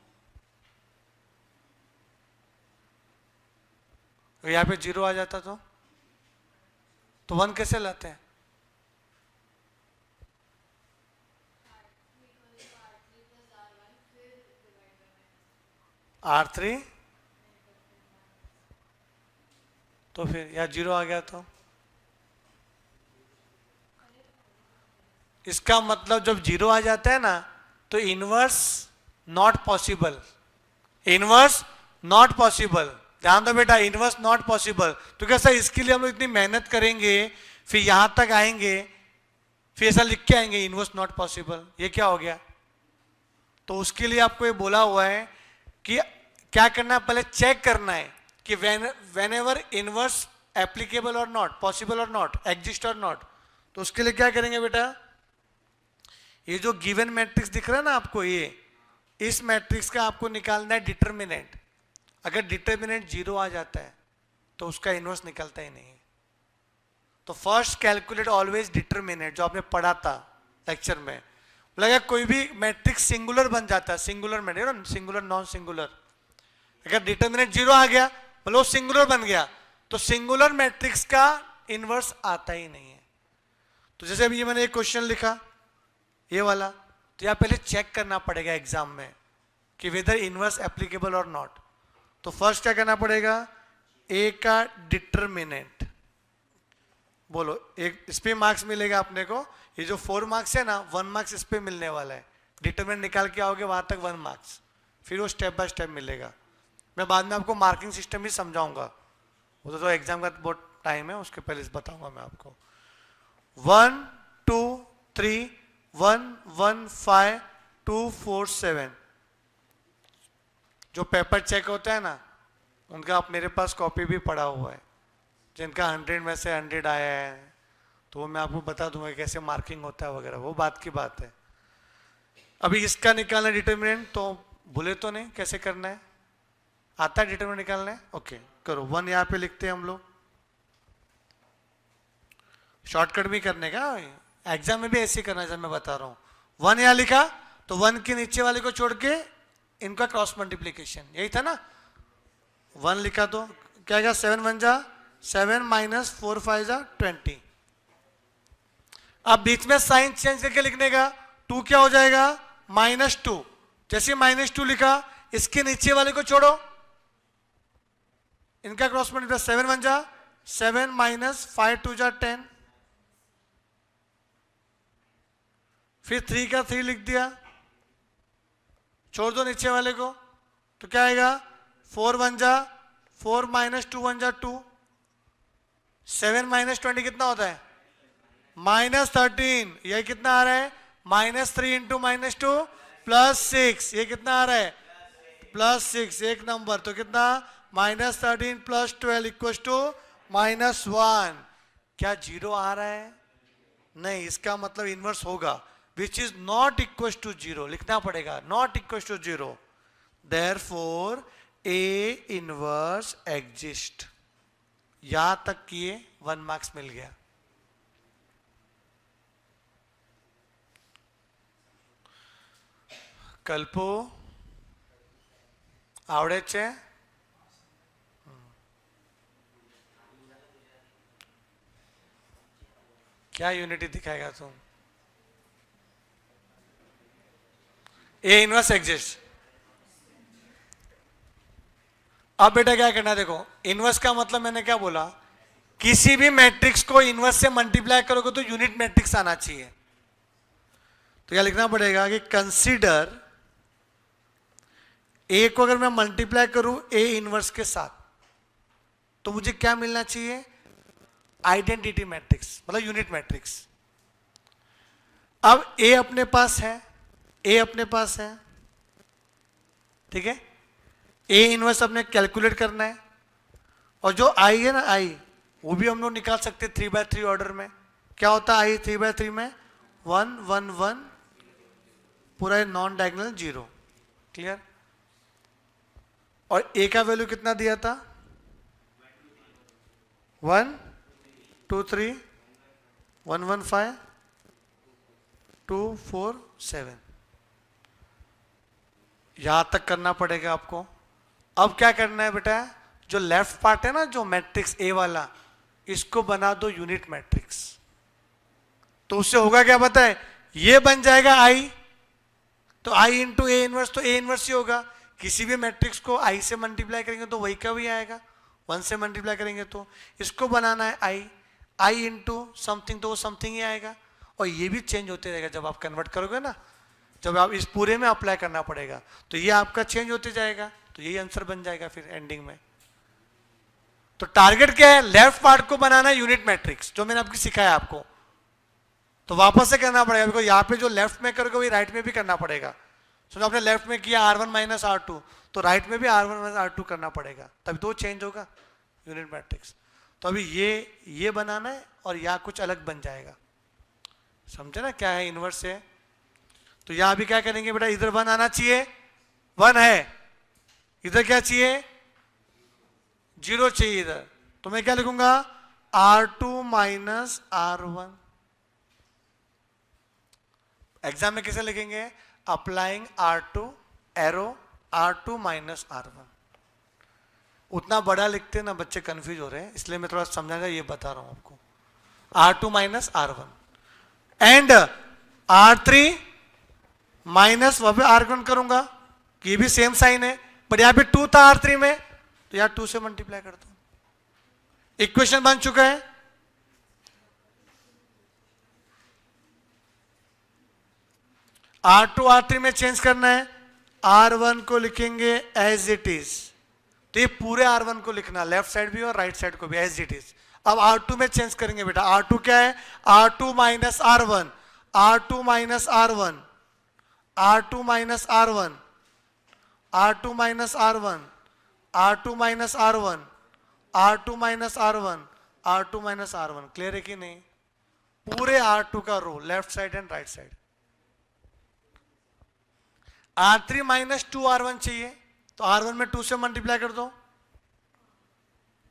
यहाँ पे 0 आ जाता तो 1 कैसे लाते हैं? R3 तो फिर यहाँ 0 आ गया तो इसका मतलब जब 0 आ जाता है ना तो inverse not possible, inverse not possible. ध्यान दो बेटा, इनवर्स नॉट पॉसिबल। तो कैसा इसके लिए हम लोग इतनी मेहनत करेंगे, फिर यहां तक आएंगे, फिर ऐसा लिख के आएंगे इनवर्स नॉट पॉसिबल। ये क्या हो गया? तो उसके लिए आपको ये बोला हुआ है कि क्या करना है, पहले चेक करना है कि वेन एवर इनवर्स एप्लीकेबल और नॉट, पॉसिबल और नॉट, एग्जिस्ट और नॉट। तो उसके लिए क्या करेंगे बेटा, ये जो गिवन मैट्रिक्स दिख रहा है ना आपको, ये इस मैट्रिक्स का आपको निकालना है डिटर्मिनेंट। अगर डिटर्मिनेंट 0 आ जाता है तो उसका इनवर्स निकलता ही नहीं। तो फर्स्ट कैलकुलेट ऑलवेज डिटर्मिनेंट, जो आपने पढ़ा था लेक्चर में। लगा कोई भी मैट्रिक्स सिंगुलर बन जाता है, singular matrix, singular non singular. अगर डिटर्मिनेंट 0 आ गया मतलब वो सिंगुलर बन गया, तो सिंगुलर मैट्रिक्स का इनवर्स आता ही नहीं है। तो जैसे अभी ये मैंने एक क्वेश्चन लिखा ये वाला, तो यहाँ पहले चेक करना पड़ेगा एग्जाम में कि वेदर इनवर्स एप्लीकेबल और नॉट। तो फर्स्ट क्या करना पड़ेगा, ए का डिटर्मिनेंट बोलो। एक इस पे मार्क्स मिलेगा अपने को, ये जो 4 मार्क्स है ना 1 मार्क्स इस पे मिलने वाला है। डिटर्मिनेंट निकाल के आओगे वहां तक 1 मार्क्स, फिर वो स्टेप बाय स्टेप मिलेगा। मैं बाद में आपको मार्किंग सिस्टम भी समझाऊंगा, वो तो एग्जाम का बहुत टाइम है, उसके पहले बताऊंगा मैं आपको। 1 2 3 1 1 5 2 4 7 जो पेपर चेक होता है ना, उनका आप मेरे पास कॉपी भी पड़ा हुआ है, जिनका 100 में से 100 आया है, तो वो मैं आपको बता दूंगा कैसे मार्किंग होता है वगैरह, वो बात की बात है। अभी इसका निकालना डिटर्मिनेंट, तो भूले तो नहीं कैसे करना है? आता है डिटर्मिनेंट निकालना है? ओके करो। 1 यहाँ पे लिखते हैं हम लोग, शॉर्टकट भी करने का, एग्जाम में भी ऐसे करना है जब मैं बता रहा हूँ। 1 यहाँ लिखा तो 1 के नीचे वाले को छोड़ के इनका क्रॉस मल्टीप्लीकेशन, यही था ना। 1 लिखा तो क्या आएगा? 7 1 जा 7 माइनस 4 5 जा 20। अब बीच में साइन चेंज करके लिखने का, 2 क्या हो जाएगा? -2। जैसे -2 लिखा, इसके नीचे वाले को छोड़ो, इनका क्रॉस मल्टीप्लीकेशन। 7 1 जा 7 माइनस 5 2 जा 10, फिर 3 का 3 लिख दिया, छोड़ दो नीचे वाले को, तो क्या आएगा? 4 1 जा 4 माइनस 2 1 जा 2। 7 माइनस 20 कितना होता है? -13। ये कितना आ रहा है? -3 इंटू -2 +6। ये कितना आ रहा है? +6। एक नंबर, तो कितना? -13 + 12 इक्वल टू -1। क्या 0 आ रहा है? नहीं, इसका मतलब इनवर्स होगा, which is not equal to 0 लिखना पड़ेगा, not equal to 0। Therefore A inverse exist. यहां तक किए 1 मार्क्स मिल गया। कल्पो आवड़े छे? क्या यूनिटी दिखाएगा तुम? ए इनवर्स एग्जिस्ट। अब बेटा क्या करना है, देखो इनवर्स का मतलब मैंने क्या बोला, किसी भी मैट्रिक्स को इनवर्स से मल्टीप्लाई करोगे तो यूनिट मैट्रिक्स आना चाहिए। तो क्या लिखना पड़ेगा कि कंसीडर ए को अगर मैं मल्टीप्लाई करूं ए इनवर्स के साथ, तो मुझे क्या मिलना चाहिए? आइडेंटिटी मैट्रिक्स, मतलब यूनिट मैट्रिक्स। अब ए अपने पास है, ए अपने पास है, ठीक है। ए इनवर्स अपने कैलकुलेट करना है, और जो आई है ना, आई वो भी हम लोग निकाल सकते हैं 3/3 ऑर्डर में। क्या होता है आई 3/3 में? 1 1 1, पूरा नॉन डायगोनल 0। क्लियर? और ए का वैल्यू कितना दिया था? 1 2 3 1 1 5 2 4 7। यहां तक करना पड़ेगा आपको। अब क्या करना है बेटा, जो लेफ्ट पार्ट है ना, जो मैट्रिक्स ए वाला, इसको बना दो यूनिट मैट्रिक्स। तो उससे होगा क्या पता है? ये बन जाएगा आई, तो आई इंटू ए इनवर्स, तो ए इनवर्स ही होगा। किसी भी मैट्रिक्स को आई से मल्टीप्लाई करेंगे तो वही का भी आएगा, 1 से मल्टीप्लाई करेंगे तो। इसको बनाना है आई इंटू समथिंग, तो वो समथिंग ही आएगा। और ये भी चेंज होते रहेगा जब आप कन्वर्ट करोगे ना, जब आप इस पूरे में अप्लाई करना पड़ेगा, तो ये आपका चेंज होते जाएगा, तो यही आंसर बन जाएगा फिर एंडिंग में। तो टारगेट क्या है? लेफ्ट पार्ट को बनाना है यूनिट मैट्रिक्स, जो मैंने आपको सिखाया आपको। तो वापस से करना पड़ेगा, बिकॉज यहाँ पे जो लेफ्ट में करोगे वही राइट में भी करना पड़ेगा। सो आपने लेफ्ट में किया R1 माइनस R2, तो राइट में भी R1 माइनस R2 करना पड़ेगा, तभी तो चेंज होगा यूनिट मैट्रिक्स। तो अभी ये बनाना है और यहाँ कुछ अलग बन जाएगा। समझे ना क्या है इनवर्स है? तो यहां भी क्या करेंगे बेटा, इधर 1 आना चाहिए, 1 है, इधर क्या चाहिए? 0 चाहिए इधर। तो मैं क्या लिखूंगा? R2 minus R1। एग्जाम में कैसे लिखेंगे? Applying R2 arrow R2 minus R1। उतना बड़ा लिखते ना बच्चे कंफ्यूज हो रहे हैं, इसलिए मैं थोड़ा समझाना ये बता रहा हूं आपको। R2 minus R1 and R3 minus वहां पे R1 करूंगा, ये भी सेम साइन है, बट यहां पे 2 था R3 में, तो यहां 2 से मल्टीप्लाई कर दो। इक्वेशन बन चुका है। R2 R3 में चेंज करना है, R1 को लिखेंगे एज इट इज। तो ये पूरे R1 को लिखना, लेफ्ट साइड भी और राइट साइड को भी एज इट इज। अब R2 में चेंज करेंगे बेटा। R2 क्या है? R2 minus R1, R2 minus R1, R2 minus R1, R2 minus R1, R2 minus R1, R2 minus R1, R2 minus R1। Clear है कि नहीं? पूरे R2 का row, left side and right side. R3 minus 2R1 चाहिए, तो R1 में 2 से मल्टीप्लाई कर दो,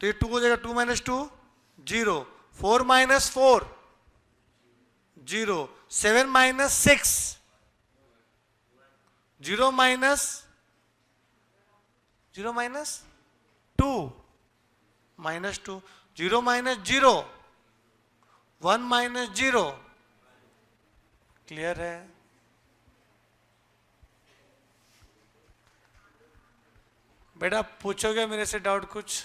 तो ये 2 हो जाएगा, 2 minus 2 0, 4 minus 4 0, 7 minus 6 0 minus 2 minus 2, 0 minus 0, 1 minus 0। Clear है? बेटा पूछोगे मेरे से डाउट कुछ?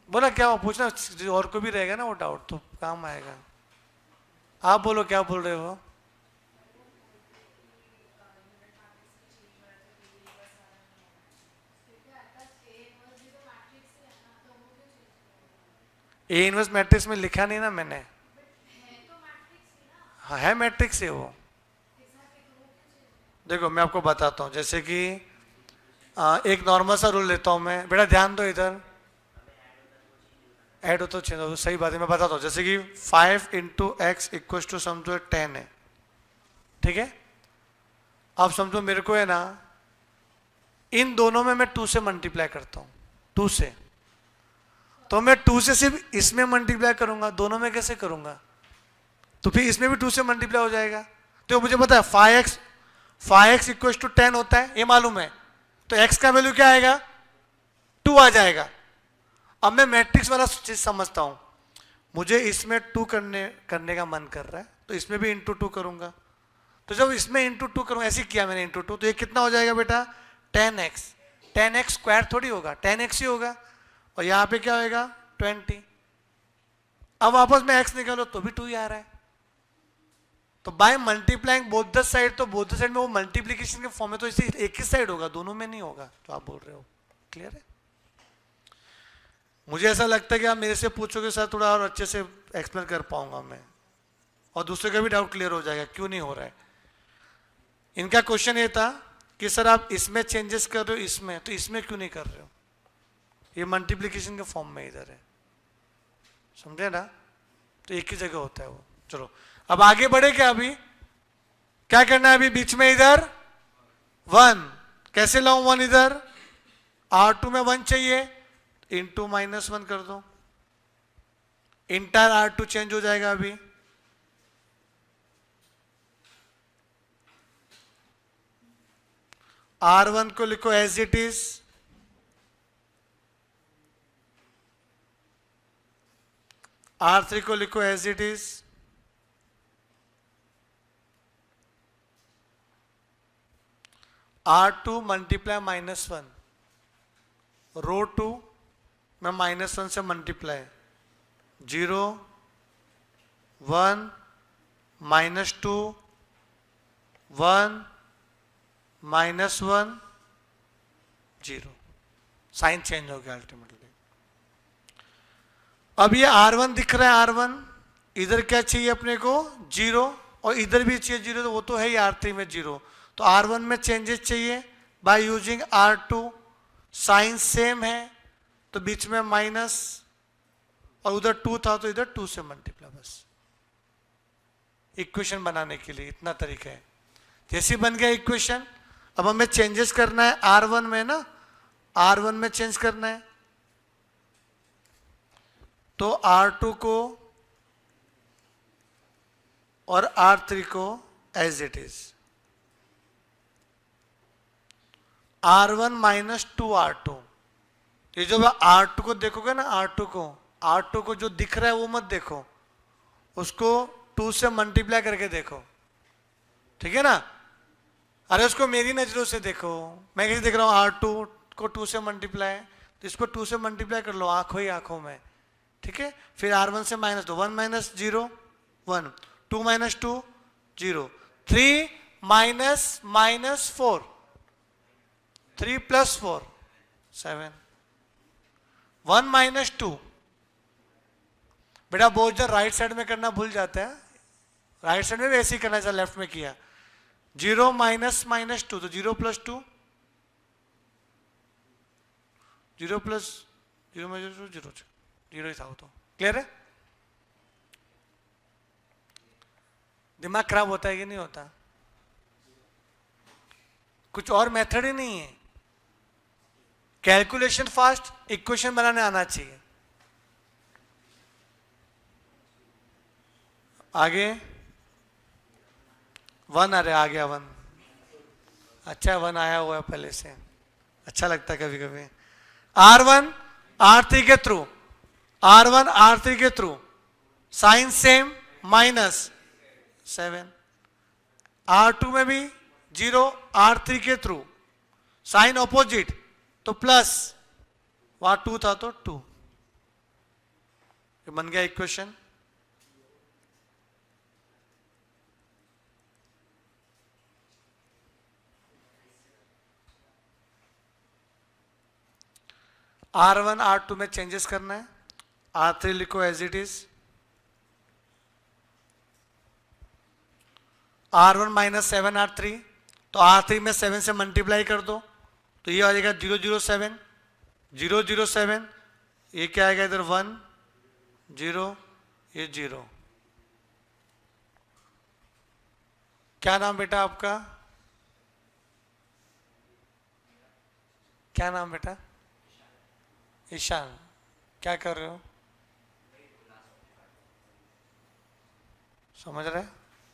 बोला क्या हो, पूछना, और को भी रहेगा ना वो डाउट, तो काम आएगा। आप बोलो क्या बोल रहे हो? ए इनवर्स मैट्रिक्स में लिखा नहीं ना मैंने। हाँ है, मैट्रिक्स है वो। देखो मैं आपको बताता हूँ, जैसे कि एक नॉर्मल सा रूल लेता हूँ मैं। बेटा ध्यान दो इधर, ऐड हो तो चेंज हो, सही बात है। मैं बताता हूँ, जैसे कि 5 इंटू एक्स इक्व टू समझो 10 है, ठीक है? अब समझो मेरे को है ना, इन दोनों में मैं 2 से मल्टीप्लाई करता हूँ, 2 से, तो मैं 2 से सिर्फ इसमें मल्टीप्लाई करूंगा, दोनों में कैसे करूंगा? तो फिर इसमें भी 2 से मल्टीप्लाई हो जाएगा। तो मुझे पता है 5x इक्व टू 10 होता है, ये मालूम है, तो x का वैल्यू क्या आएगा? 2 आ जाएगा। अब मैं मैट्रिक्स वाला चीज समझता हूं, मुझे इसमें 2 करने का मन कर रहा है, तो इसमें भी इंटू 2 करूंगा। तो जब इसमें इंटू 2 करूंगा, ऐसे किया मैंने इंटू 2, तो ये कितना हो जाएगा बेटा? 10x। 10x स्क्वायर थोड़ी होगा, 10x ही होगा, और यहां पे क्या होगा? 20। अब वापस में x निकालो तो भी 2 ही आ रहा है। तो by multiplying both the side, तो बोथ द साइड में वो मल्टीप्लीकेशन के फॉर्म में, तो इसे एक ही साइड होगा, दोनों में नहीं होगा जो आप बोल रहे हो। क्लियर है? मुझे ऐसा लगता है कि आप मेरे से पूछोगे सर थोड़ा और अच्छे से एक्सप्लेन कर पाऊंगा मैं, और दूसरे का भी डाउट क्लियर हो जाएगा क्यों नहीं हो रहा है। इनका क्वेश्चन ये था कि सर आप इसमें चेंजेस कर रहे हो, इसमें, तो इसमें क्यों नहीं कर रहे हो? ये मल्टीप्लीकेशन के फॉर्म में इधर है, समझे ना? तो एक ही जगह होता है वो। चलो अब आगे बढ़े क्या? अभी क्या करना है? अभी बीच में इधर 1 कैसे लाऊं? 1 इधर, R2 में 1 चाहिए, इंटू -1 कर दो, इंटायर R2 चेंज हो जाएगा। अभी R1 को लिखो एज इट इज, R3 को लिखो as it is, R2 multiply -1, row 2 में -1 से मल्टीप्लाई, 0 1 -2 1 -1 0, साइन चेंज हो गया अल्टीमेटली। अब ये R1 दिख रहा है, R1 इधर क्या चाहिए अपने को? 0, और इधर भी चाहिए 0, तो वो तो है ही R3 में 0, तो R1 में चेंजेस चाहिए bye using R2, sign same है तो बीच में माइनस, और उधर 2 था तो इधर 2 से मल्टीप्लाई, बस इक्वेशन बनाने के लिए इतना तरीका है। जैसे बन गया इक्वेशन, अब हमें चेंजेस करना है R1 में ना, R1 में चेंज करना है, तो R2 को और R3 को as it is, R1 -2 R2, ये जो R2 को देखोगे ना, R2 को जो दिख रहा है वो मत देखो, उसको 2 से मल्टीप्लाई करके देखो, ठीक है ना? अरे उसको मेरी नजरों से देखो, मैं कैसे देख रहा हूँ? R2 को 2 से मल्टीप्लाई, तो इसको 2 से मल्टीप्लाई कर लो आंखों ही आंखों में, ठीक है? फिर R1 से माइनस दो, 1 - 0 1, 2 - 2 0, 3 -4, 3 + 4 7, 1 - 2। बेटा बहुत जन राइट साइड में करना भूल जाते हैं, राइट साइड में भी ऐसे ही करना चाहिए, लेफ्ट में किया, 0 -2, तो 0 + 2 0 प्लस 0 में 0 0 0 ही था वो तो। क्लियर है? दिमाग खराब होता है कि नहीं होता? कुछ और मेथड ही नहीं है। कैलकुलेशन फास्ट, इक्वेशन बनाने आना चाहिए। आगे 1 अरे आ गया 1। अच्छा 1 आया हुआ है पहले से, अच्छा लगता है कभी कभी। R1 R3 के थ्रू, R1 R3 के थ्रू साइन सेम -7। R2 में भी 0 R3 के थ्रू साइन ऑपोजिट तो प्लस, वहां 2 था तो 2। ये बन गया इक्वेशन। R1 R2 में चेंजेस करना है, R3 लिखो as it is. R1 -7 R3, तो R3 में 7 से मल्टीप्लाई कर दो तो ये आ जाएगा 007 007। ये क्या आएगा इधर 1 0, ये 0। क्या नाम बेटा आपका? क्या नाम बेटा? ईशान। क्या कर रहे हो? समझ रहे?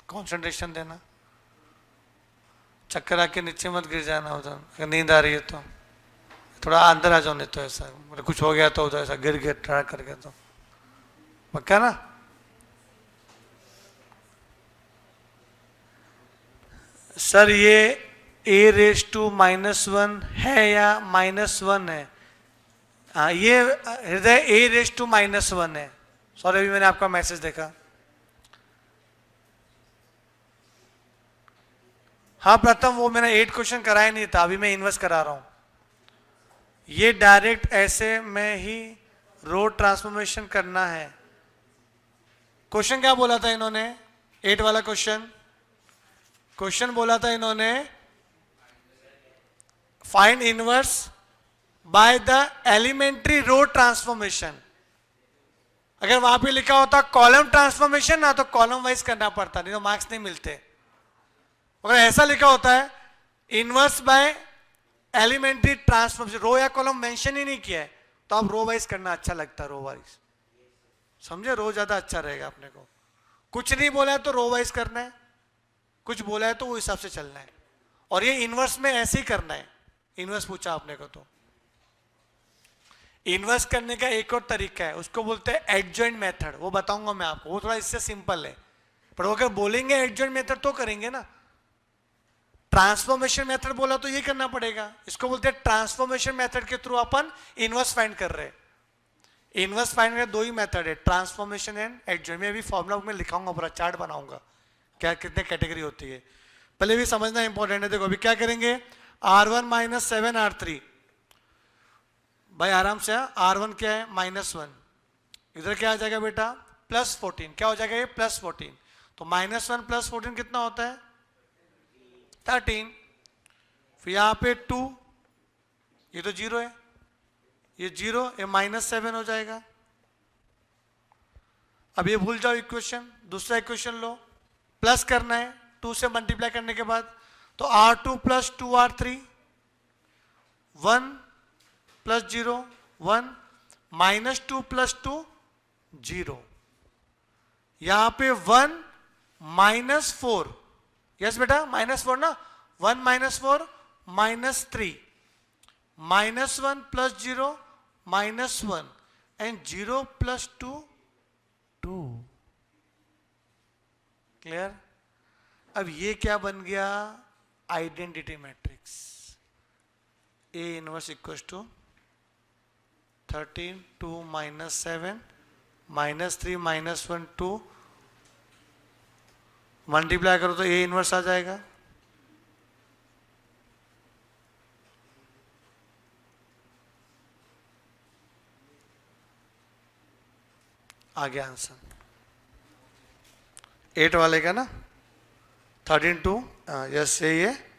कंसंट्रेशन देना, चक्कर आके नीचे मत गिर जाना उधर, अगर नींद आ रही है तो थोड़ा अंदर आ जाओ, नहीं तो ऐसा मतलब कुछ हो गया तो उधर ऐसा गिर गया ट्राई करके तो पक्का ना। सर ये a⁻⁻1 है या -1 है? हाँ ये हृदय a⁻⁻1 है। सॉरी अभी मैंने आपका मैसेज देखा। हाँ प्रथम वो मैंने 8 क्वेश्चन कराया नहीं था, अभी मैं इन्वर्स करा रहा हूं। ये डायरेक्ट ऐसे में ही रो ट्रांसफॉर्मेशन करना है। क्वेश्चन क्या बोला था इन्होंने? 8 वाला क्वेश्चन बोला था इन्होंने find inverse by the elementary row transformation. अगर वहां पे लिखा होता कॉलम ट्रांसफॉर्मेशन ना, तो कॉलम वाइज करना पड़ता, नहीं तो मार्क्स नहीं मिलते। अगर ऐसा लिखा होता है इनवर्स बाय एलिमेंट्री ट्रांसफॉर्मेशन, रो या कॉलम मेंशन ही नहीं किया है, तो आप रो वाइज करना अच्छा लगता है, रो वाइज। समझे? रो ज्यादा अच्छा रहेगा अपने को। कुछ नहीं बोला है तो रो वाइज करना है, कुछ बोला है तो वो हिसाब से चलना है। और ये इनवर्स में ऐसे ही करना है। इनवर्स पूछा आपने को तो इनवर्स करने का एक और तरीका है, उसको बोलते हैं एडजॉइंट मेथड। वो बताऊंगा मैं आपको, वो थोड़ा इससे सिंपल है, पर वो अगर बोलेंगे एडजॉइंट मेथड तो करेंगे ना। ट्रांसफॉर्मेशन मेथड बोला तो ये करना पड़ेगा, इसको बोलते हैं ट्रांसफॉर्मेशन मेथड के थ्रू अपन इनवर्स फाइंड कर रहे हैं। इनवर्स फाइंड करने दो ही मेथड है, ट्रांसफॉर्मेशन एंड एडजॉइंट। मैं अभी फॉर्मूला में लिखाऊंगा, पूरा चार्ट बनाऊंगा क्या कितने कैटेगरी होती है, पहले भी समझना इंपॉर्टेंट है। देखो अभी क्या करेंगे, R1 -7 R3 भाई आराम से। R1 क्या है -1, इधर क्या आ जाएगा बेटा +14। क्या हो जाएगा ये +14, तो -1 + 14 कितना होता है 13। फिर यहाँ पे 2, ये तो 0 है, ये 0, ये -7 हो जाएगा। अब ये भूल जाओ इक्वेशन, दूसरा इक्वेशन लो, प्लस करना है 2 से मल्टीप्लाई करने के बाद, तो R2 + 2R3 1 + 0 1 -2 + 2 0। यहां पे 1 -4, यस बेटा -4 ना, 1 -4 -3 -1 + 0 -1 एंड 0 + 2 2। क्लियर? अब ये क्या बन गया, identity matrix. A inverse equals to 13 2 -7 -3 -1 2, multiply करो तो A इनवर्स आ जाएगा। आ गया आंसर 8 वाले का ना, 13 2, यस यही है।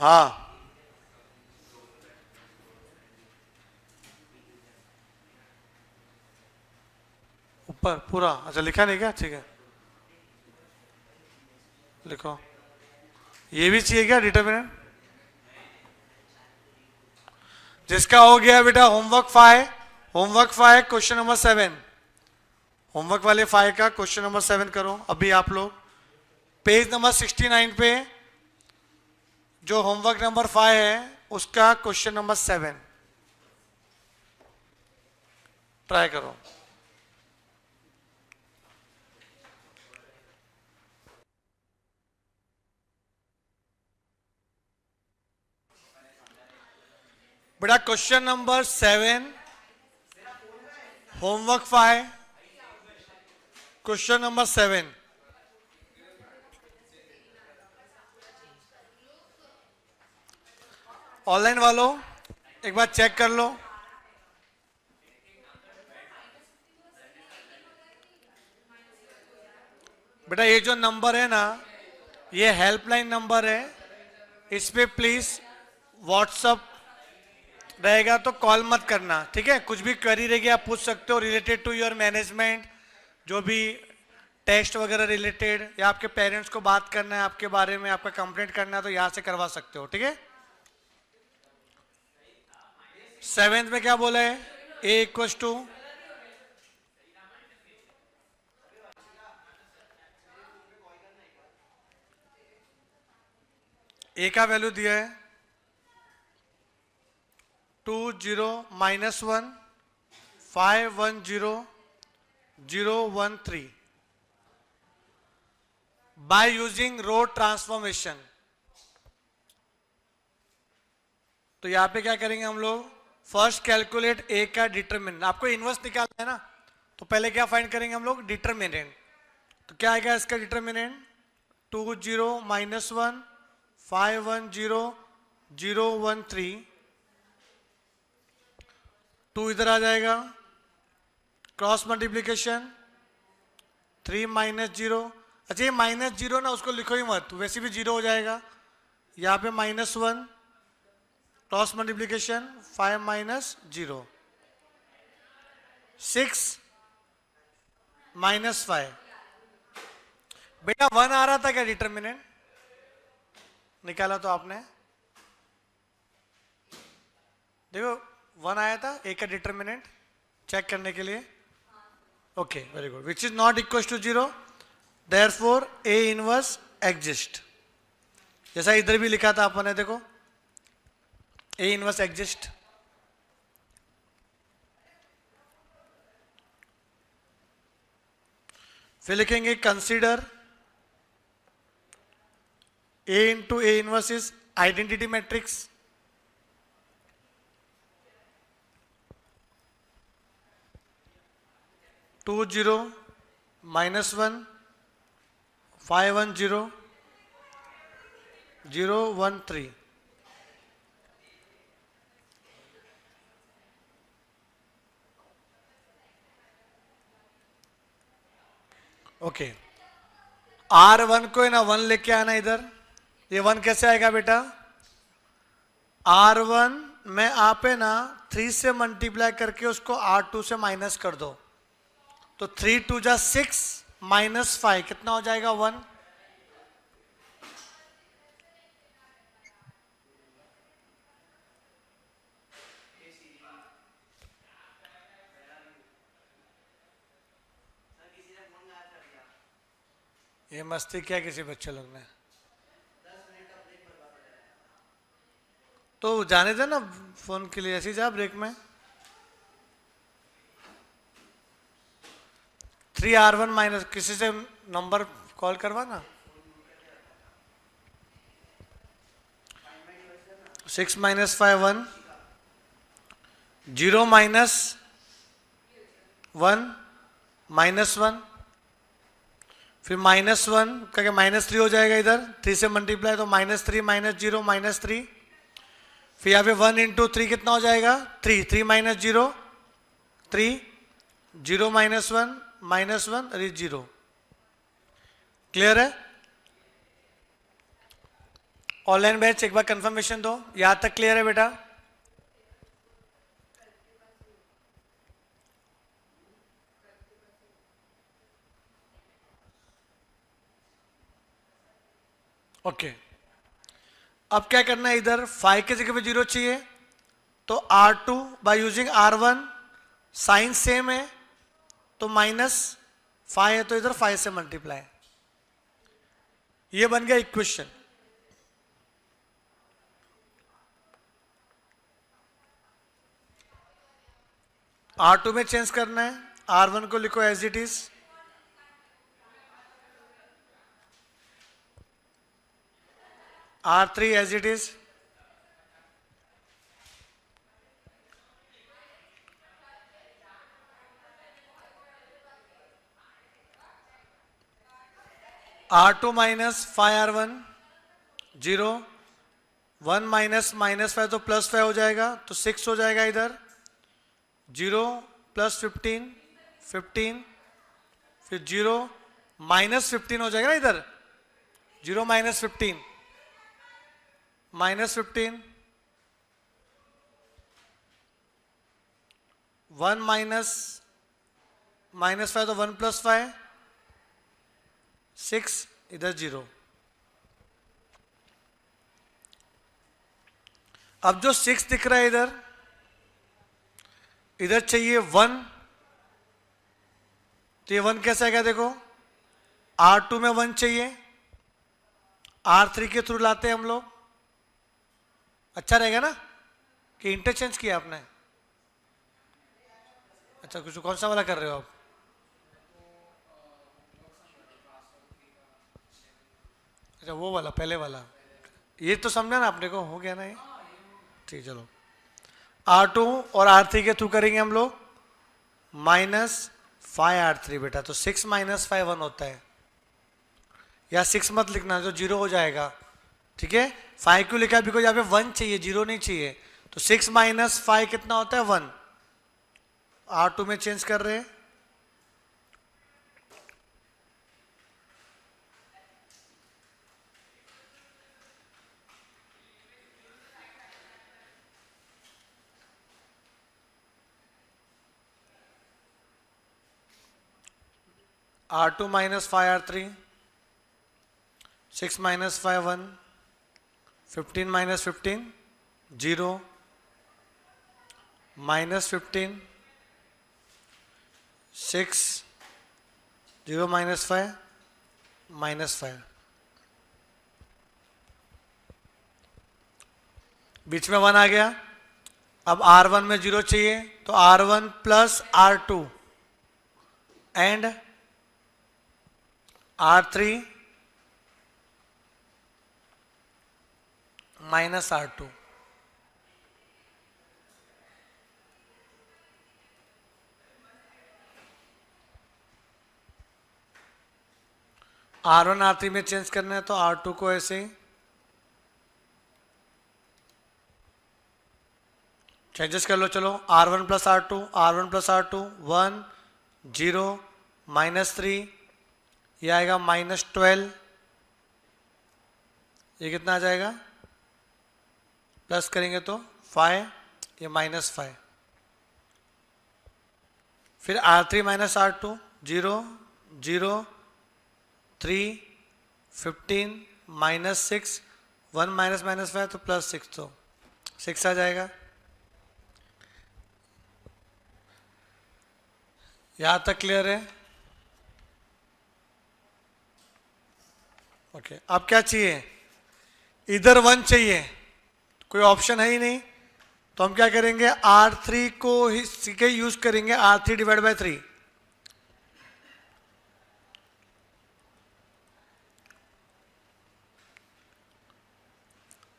हाँ ऊपर पूरा, अच्छा लिखा नहीं क्या, ठीक है लिखो। ये भी चाहिए क्या डिटर्मिनेंट? जिसका हो गया बेटा homework 5, homework 5 question number 7, homework वाले 5 का क्वेश्चन नंबर 7 करो अभी आप लोग। पेज नंबर 69 पे जो होमवर्क नंबर 5 है उसका क्वेश्चन नंबर 7 ट्राई करो। बेटा question number 7 homework 5 question number 7। Online वालों एक बार चेक कर लो। बेटा ये जो नंबर है ना, ये हेल्पलाइन नंबर है, इस पे प्लीज व्हाट्सअप रहेगा तो कॉल मत करना, ठीक है? कुछ भी क्वेरी रहेगी आप पूछ सकते हो रिलेटेड टू योर मैनेजमेंट, जो भी टेस्ट वगैरह रिलेटेड, या आपके पेरेंट्स को बात करना है आपके बारे में, आपका कंप्लेंट करना है तो यहाँ से करवा सकते हो, ठीक है? 7th में क्या बोला है? ए इक्वल्स टू ए का वैल्यू दिया है 20 -1 510 013 बाय यूजिंग रो ट्रांसफॉर्मेशन। तो यहां पे क्या करेंगे हम लोग? फर्स्ट कैलकुलेट ए का डिटरमिनेंट, आपको इनवर्स निकालना है ना, तो पहले क्या फाइंड करेंगे हम लोग? डिटरमिनेंट। तो क्या आएगा इसका डिटरमिनेंट? 20 -1 510 013, 2 इधर आ जाएगा, क्रॉस मल्टीप्लीकेशन 3 -0। अच्छा ये -0 ना उसको लिखो ही मत, वैसे भी 0 हो जाएगा। यहाँ पे -1, क्रॉस मल्टीप्लीकेशन 5 -0, 6 -5। बेटा 1 आ रहा था क्या डिटरमिनेंट? निकाला तो आपने, देखो 1 आया था ए का डिटरमिनेंट, चेक करने के लिए। Okay very good. Which is not equal to 0, therefore A inverse exist. जैसा इधर भी लिखा था अपन ने, देखो ए इनवर्स एग्जिस्ट। फिर लिखेंगे consider A into A inverse is identity matrix. (20 -1 510 013). Okay, R1 को है ना 1 लेके आना इधर। ये 1 कैसे आएगा बेटा? R1 में आप है ना 3 से मल्टीप्लाई करके उसको R2 से माइनस कर दो, तो 3 2 जा 6 -5 कितना हो जाएगा? 1। ये मस्ती क्या किसी बच्चे लोग ने? तो जाने दे ना फोन के लिए, ऐसे जा ब्रेक में। 3R1 माइनस, किसी से नंबर कॉल करवा ना। 6 -5 1 0 -1 -1, फिर -1 करके -3 हो जाएगा इधर, 3 से मल्टीप्लाई तो -3 -0 -3, फिर यहाँ पे 1 इंटू 3 कितना हो जाएगा? 3 3 -0 3 0 -1 -1 अरे 0। क्लियर है? ऑनलाइन बैच एक बार कंफर्मेशन दो, यहां तक क्लियर है बेटा? ओके अब क्या करना है, इधर 5 की जगह पे 0 चाहिए, तो R2 by using R1, sign same है तो -5 है तो इधर 5 से मल्टीप्लाई। ये बन गया इक्वेशन। R2 में चेंज करना है, R1 को लिखो as it is, R3 as it is, R2 minus 5R1 0, 1 minus -5 तो +5 हो जाएगा तो 6 हो जाएगा इधर, 0 + 15 15, फिर 0 -15 हो जाएगा ना इधर, 0 -15 -15, 1 -5 तो 1 + 5 6, इधर 0। अब जो 6 दिख रहा है इधर, इधर चाहिए 1, तो ये 1 कैसे आएगा देखो, R2 में 1 चाहिए, R3 के थ्रू लाते हैं हम लोग, अच्छा रहेगा ना कि इंटरचेंज किया आपने? अच्छा कुछ कौन सा वाला कर रहे हो आप? अच्छा वो वाला, पहले वाला, ये तो समझा ना आपने को, हो गया ना ये, ठीक चलो। R2 और R3 के थ्रू करेंगे हम लोग, -5R3 बेटा, तो 6 - 5 1 होता है, या 6 मत लिखना जो 0 हो जाएगा, ठीक है। 5 क्यों लिखा है, बिकॉज यहाँ पे 1 चाहिए, 0 नहीं चाहिए, तो 6 - 5 कितना होता है 1। R2 में चेंज कर रहे हैं, R2 - 5R3, 6 - 5 1, 15 - 15 0, -15 6, 0 - 5 -5, बीच में 1 आ गया। अब R1 में 0 चाहिए, तो R1 + R2 and R3 - R2, R1 R3 में चेंज करना है, तो R2 को ऐसे ही चेंजेस कर लो। चलो R1 + R2, R1 + R2 1 0 -3, ये आएगा -12, ये कितना आ जाएगा, प्लस करेंगे तो 5, ये -5, फिर R3 - R2 0 0 3 15 -6, 1 -5 तो +6, तो 6 आ जाएगा। यहां तक क्लियर है? ओके अब क्या चाहिए, इधर 1 चाहिए, कोई ऑप्शन है ही नहीं, तो हम क्या करेंगे, R3 को ही सीधे यूज करेंगे, R3 / 3,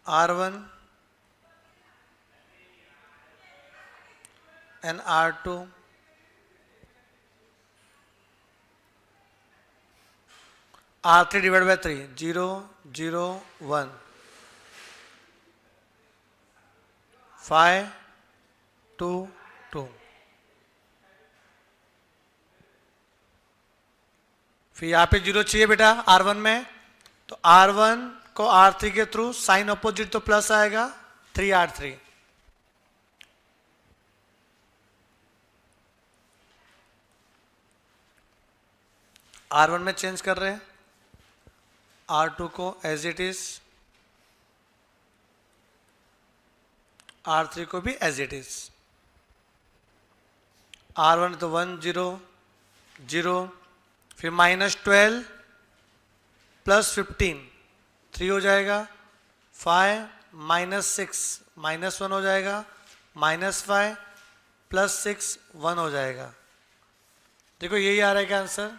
R1 and R2 R3 / 3 0 0 1 5 2 2, फिर यहाँ पे 0 चाहिए बेटा R1 में, तो R1 को R3 के थ्रू, साइन अपोजिट तो प्लस आएगा, 3R3। R1 में चेंज कर रहे हैं, R2 को एज इट इज, R3 को भी एज इट इज। R1 तो 1 0 0, फिर -12 प्लस 15 3 हो जाएगा, 5 -6 -1 हो जाएगा, -5 प्लस 6 1 हो जाएगा। देखो यही आ रहा है क्या आंसर?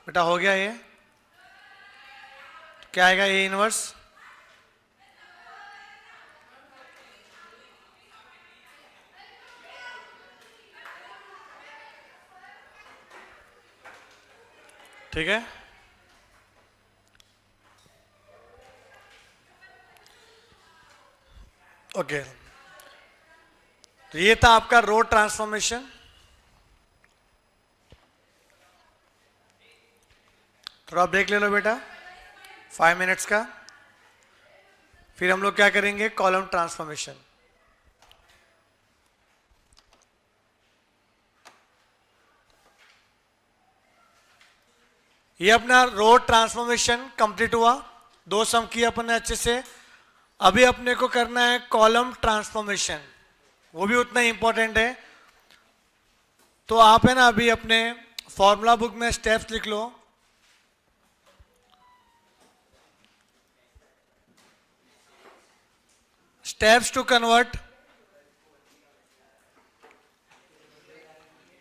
बेटा हो गया ये? क्या आएगा ये इनवर्स? ठीक है, ओके। तो ये था आपका रो ट्रांसफॉर्मेशन। थोड़ा ब्रेक ले लो बेटा, 5 मिनट्स का। फिर हम लोग क्या करेंगे? Column transformation. ये अपना रो ट्रांसफॉर्मेशन कंप्लीट हुआ, 2 सम किए अपन ने अच्छे से। अभी अपने को करना है कॉलम ट्रांसफॉर्मेशन, वो भी उतना इंपॉर्टेंट है। तो आप है ना अभी अपने फॉर्मूला बुक में स्टेप्स लिख लो। Steps to convert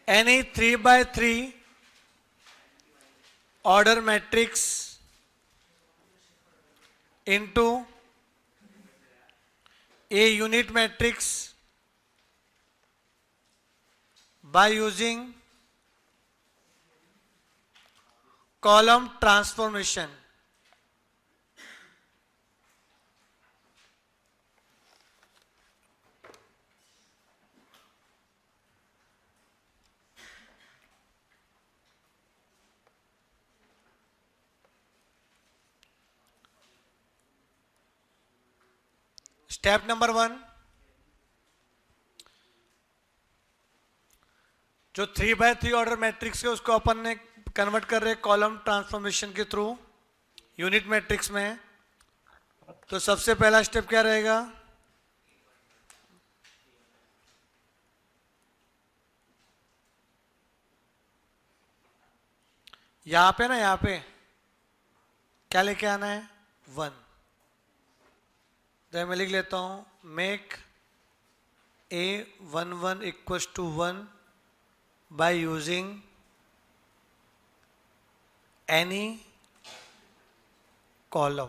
any 3x3 order matrix into a unit matrix by using column transformation. Step number 1, जो 3x3 ऑर्डर मैट्रिक्स है उसको अपन ने कन्वर्ट कर रहे कॉलम ट्रांसफॉर्मेशन के थ्रू यूनिट मैट्रिक्स में। तो सबसे पहला स्टेप क्या रहेगा? यहां पे ना, यहां पे क्या लेके आना है? 1। तो मैं लिख लेता हूं, make A11 equals to 1 by using any column.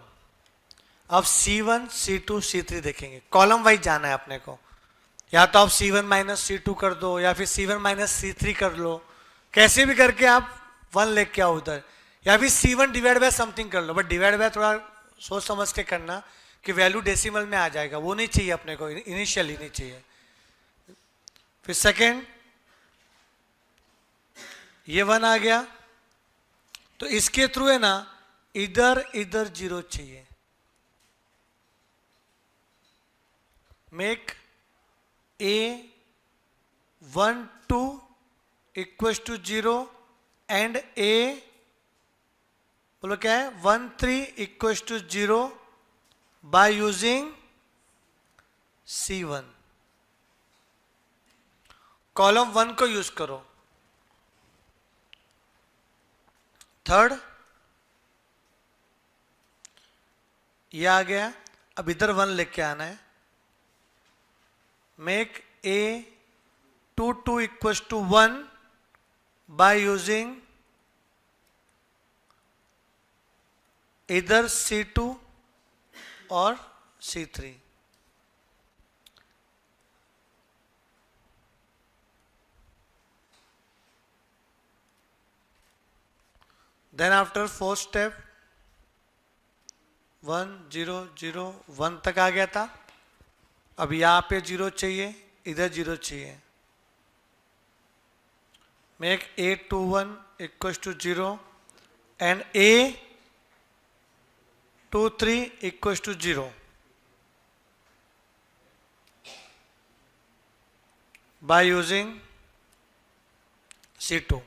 अब C1 C2 C3 देखेंगे, कॉलम वाइज जाना है अपने को। या तो आप C1 माइनस C2 कर दो, या फिर C1 माइनस C3 कर लो, कैसे भी करके आप 1 लेके आओ उधर। या फिर C1 डिवाइड बाय समथिंग कर लो, बट डिवाइड बाय थोड़ा सोच समझ के करना कि वैल्यू डेसिमल में आ जाएगा, वो नहीं चाहिए अपने को, इनिशियली नहीं चाहिए। फिर सेकेंड, ये 1 आ गया, तो इसके थ्रू है ना इधर इधर 0 चाहिए। Make A12 equals to 0 and A बोलो क्या है? 13 equals to 0 by using C1। Column 1 को यूज करो। थर्ड, ये आ गया, अब इधर 1 लेके आना है। Make A22 equals to 1 by using इधर C2 और C3। Then after fourth step 1 0 0 1 तक आ गया था। अब यहां पे 0 चाहिए, इधर 0 चाहिए। make A21 equals to 0 and A23 equals to 0 by using C2.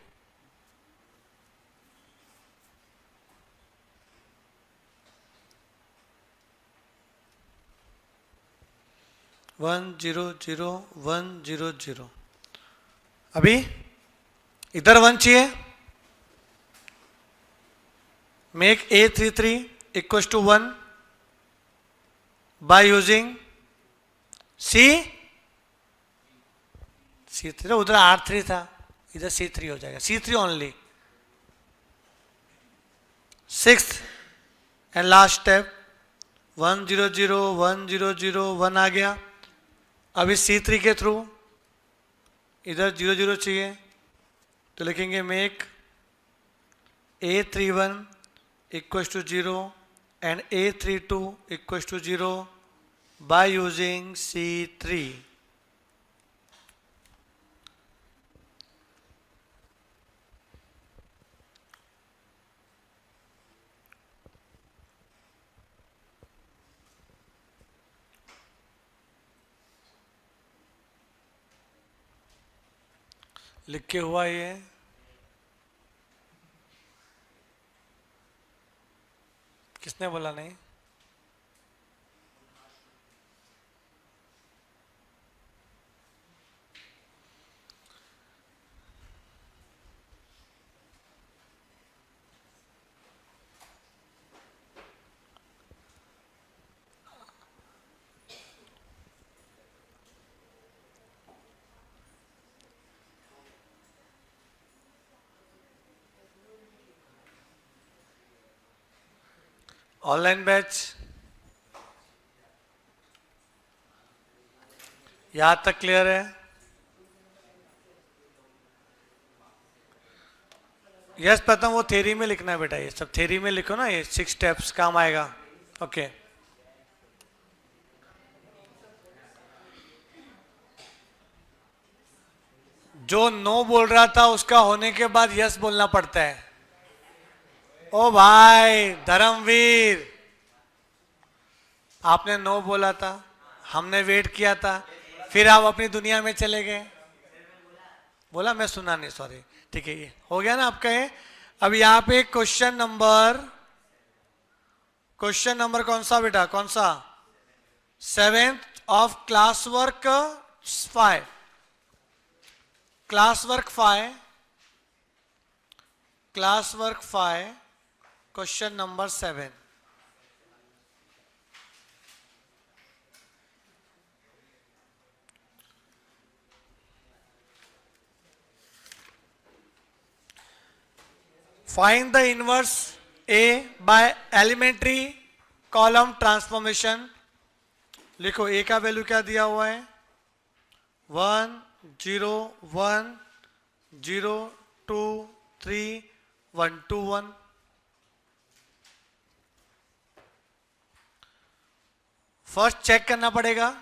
One zero zero one zero zero. अभी इधर 1 चाहिए, make A33 equals to 1 by using C3। उधर R3 था, इधर C3 हो जाएगा, C3 only. 6th and last step 1 0 0 1 0 0 1 आ गया। अभी C3 के थ्रू इधर 0 0 चाहिए, तो लिखेंगे make A31 equals to 0 and A32 equals to 0 by using C3। लिख के हुआ ये, किसने बोला नहीं? ऑनलाइन बैच यहां तक क्लियर है? यस पता हूं, वो थ्योरी में लिखना है बेटा, ये सब थ्योरी में लिखो ना, ये 6 स्टेप्स काम आएगा। ओके जो नो बोल रहा था उसका होने के बाद यस बोलना पड़ता है। ओ भाई धर्मवीर, आपने नो बोला था, हमने वेट किया था, फिर आप अपनी दुनिया में चले गए। बोला, मैं सुना नहीं, सॉरी। ठीक है, ये हो गया ना आपका ये। अब यहाँ पे क्वेश्चन नंबर कौन सा बेटा, कौन सा? 7th of class work 5, class work 5 question number 7। Find the inverse A by elementary column transformation. लिखो ए का वैल्यू क्या दिया हुआ है, 1 0 1 0 2 3 1 2 1। फर्स्ट चेक करना पड़ेगा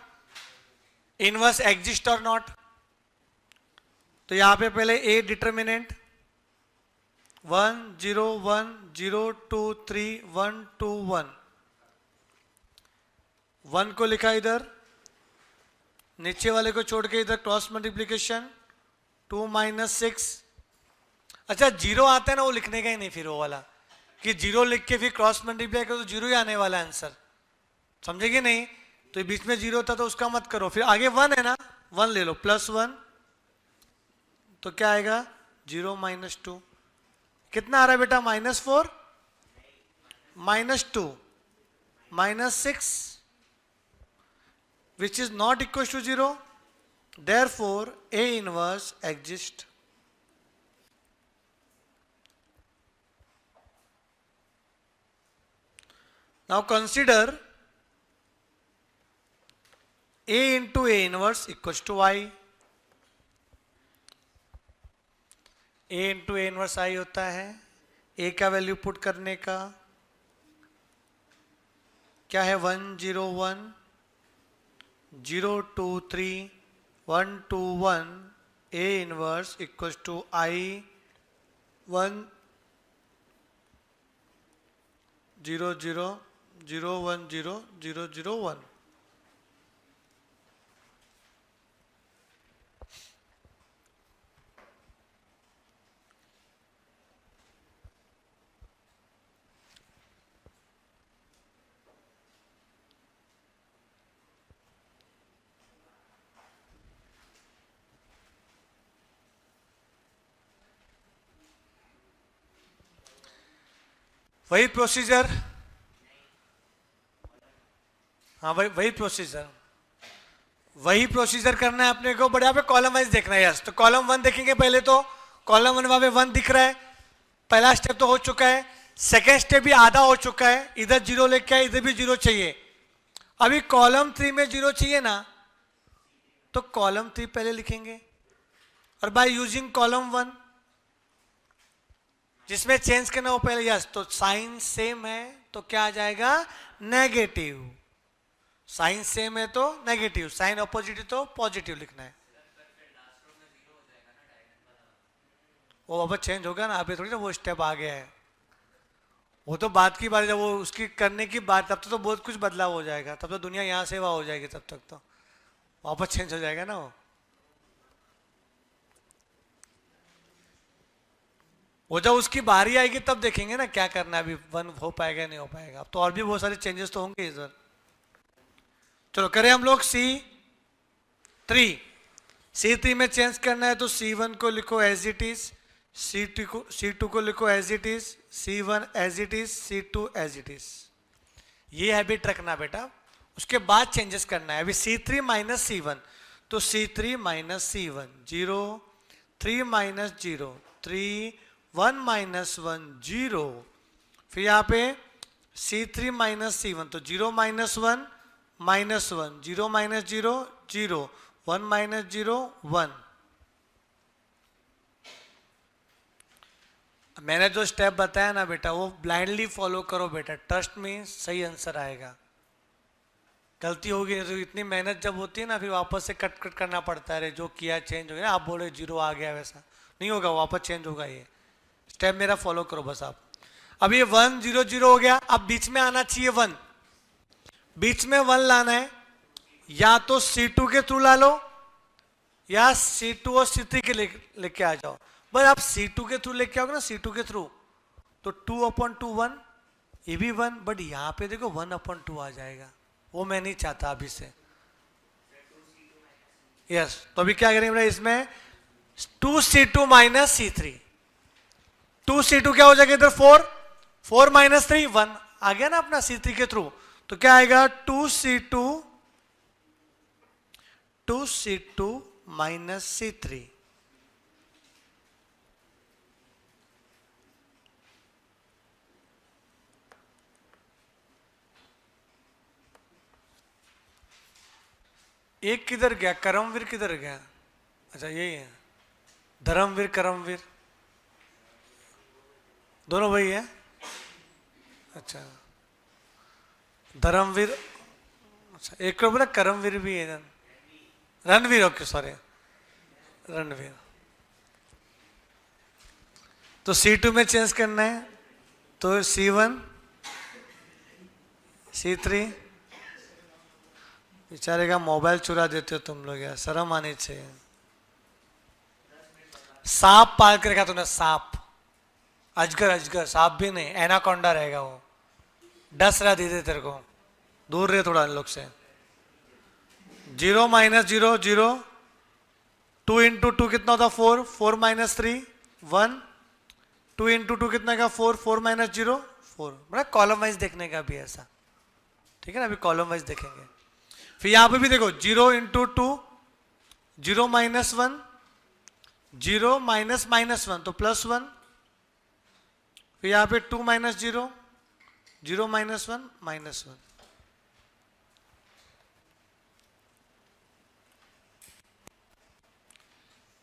इनवर्स एग्जिस्ट और नॉट। तो यहां पे पहले ए डिटर्मिनेंट 1 0 1 0 2 3 1 2 1, 1 को लिखा इधर, नीचे वाले को छोड़ के इधर क्रॉस मल्टीप्लीकेशन 2 - 6। अच्छा 0 आता है ना, वो लिखने का ही नहीं फिर वो वाला, कि 0 लिख के फिर क्रॉस मल्टीप्लाई करो तो 0 ही आने वाला आंसर, समझेगी नहीं? तो बीच में 0 था तो उसका मत करो, फिर आगे 1 है ना, 1 ले लो, +1 तो क्या आएगा 0 - 2। कितना आ रहा है बेटा, -4 -2 -6 which is not equal to 0, therefore A inverse exists। Now consider A into A inverse equals to I। A into A inverse I होता है A का वैल्यू पुट करने का, क्या है 1 0 1 0 2 3 1 2 1 A inverse equals to I1 0 0 0 1 0 0 0 1। वही प्रोसीजर, हाँ वही प्रोसीजर, वही प्रोसीजर करना है अपने को, बट यहाँ पे कॉलम वाइज देखना है। यस, तो कॉलम 1 देखेंगे पहले, तो कॉलम 1 वहां पे 1 दिख रहा है, पहला स्टेप तो हो चुका है। सेकेंड स्टेप भी आधा हो चुका है, इधर 0 लेके आए, इधर भी 0 चाहिए। अभी कॉलम 3 में 0 चाहिए ना, तो कॉलम 3 पहले लिखेंगे, और बाय यूजिंग कॉलम 1 जिसमें चेंज करना हो पहले। यस, तो साइन सेम है तो क्या आ जाएगा, नेगेटिव। साइन सेम है तो नेगेटिव, साइन ऑपोजिट है तो पॉजिटिव लिखना है। वो वापस चेंज होगा ना, अभी थोड़ी ना वो स्टेप आ गया है, वो तो बात की बात है, जब वो उसकी करने की बात, तब तो बहुत कुछ बदलाव हो जाएगा, तब तो दुनिया यहाँ से वहाँ हो जाएगी, तब तक तो वापस चेंज हो जाएगा ना वो जब उसकी बारी आएगी तब देखेंगे ना क्या करना है। अभी 1 हो पाएगा नहीं हो पाएगा, अब तो और भी बहुत सारे चेंजेस तो होंगे इधर। चलो करें हम लोग C3 में चेंज करना है, तो C1 को लिखो एज इट इज, C2 को लिखो as it is, C1 as it is, C2 as it is. ये हैबिट रखना बेटा, उसके बाद चेंजेस करना है। अभी C3 माइनस C1, तो C3 minus C1 0, 3 minus 0 3, 1 minus 1 0, फिर यहाँ पे C3 माइनस C1, तो 0 माइनस 1 माइनस 1, 0 माइनस 0 0, 1 माइनस 0 1। मैंने जो स्टेप बताया ना बेटा, वो ब्लाइंडली फॉलो करो बेटा, ट्रस्ट में सही आंसर आएगा। गलती होगी तो इतनी मेहनत जब होती है ना, फिर वापस से कट करना पड़ता है, जो किया चेंज हो गया। आप बोले 0 आ गया, वैसा नहीं होगा, वापस चेंज होगा। ये स्टेप मेरा फॉलो करो बस आप। अब ये 1 0 0 हो गया, अब बीच में आना चाहिए 1, बीच में 1 लाना है, या तो C2 के थ्रू ला लो, या C2 और C3 के लेके आ जाओ। बस आप C2 के थ्रू लेके आओगे ना, C2 के थ्रू, तो 2/2 1, ये भी 1, बट यहाँ पे देखो 1/2 आ जाएगा, वो मैं नहीं चाहता अभी से। यस, तो अभी क्या करेंगे इसमें, 2C2 माइनस C3, 2C2 क्या हो जाएगा इधर 4, 4 माइनस 3 1 आ गया ना अपना C3 के थ्रू, तो क्या आएगा 2C2 माइनस C3। एक किधर गया, करमवीर किधर गया, अच्छा यही है, धर्मवीर करमवीर दोनों वही है। अच्छा धर्मवीर, अच्छा एक को बोला करमवीर भी है, रणवीर, ओके सॉरी रणवीर। तो C2 में चेंज करना है, तो C1 C3, बेचारे का मोबाइल चुरा देते हो तुम लोग यार, शर्म आनी चाहिए। सांप पाल कर रखा तूने, सांप, अजगर, अजगर सांप भी नहीं, एनाकोंडा रहेगा वो, डस रहा दीदी तेरे को, दूर रहे थोड़ा इन लोग से। 0 माइनस 0 0, 2 इंटू 2 कितना होता 4, 4 माइनस 3 1, 2 इंटू 2 कितना का 4, 4 माइनस 0 4। मतलब कॉलम वाइज देखने का भी ऐसा, ठीक है ना, अभी कॉलम वाइज देखेंगे। फिर यहां पे भी देखो 0 इंटू 2, 0 माइनस 1 0 माइनस माइनस 1, तो प्लस 1। फिर यहां पे 2 माइनस 0 0 माइनस 1 माइनस 1।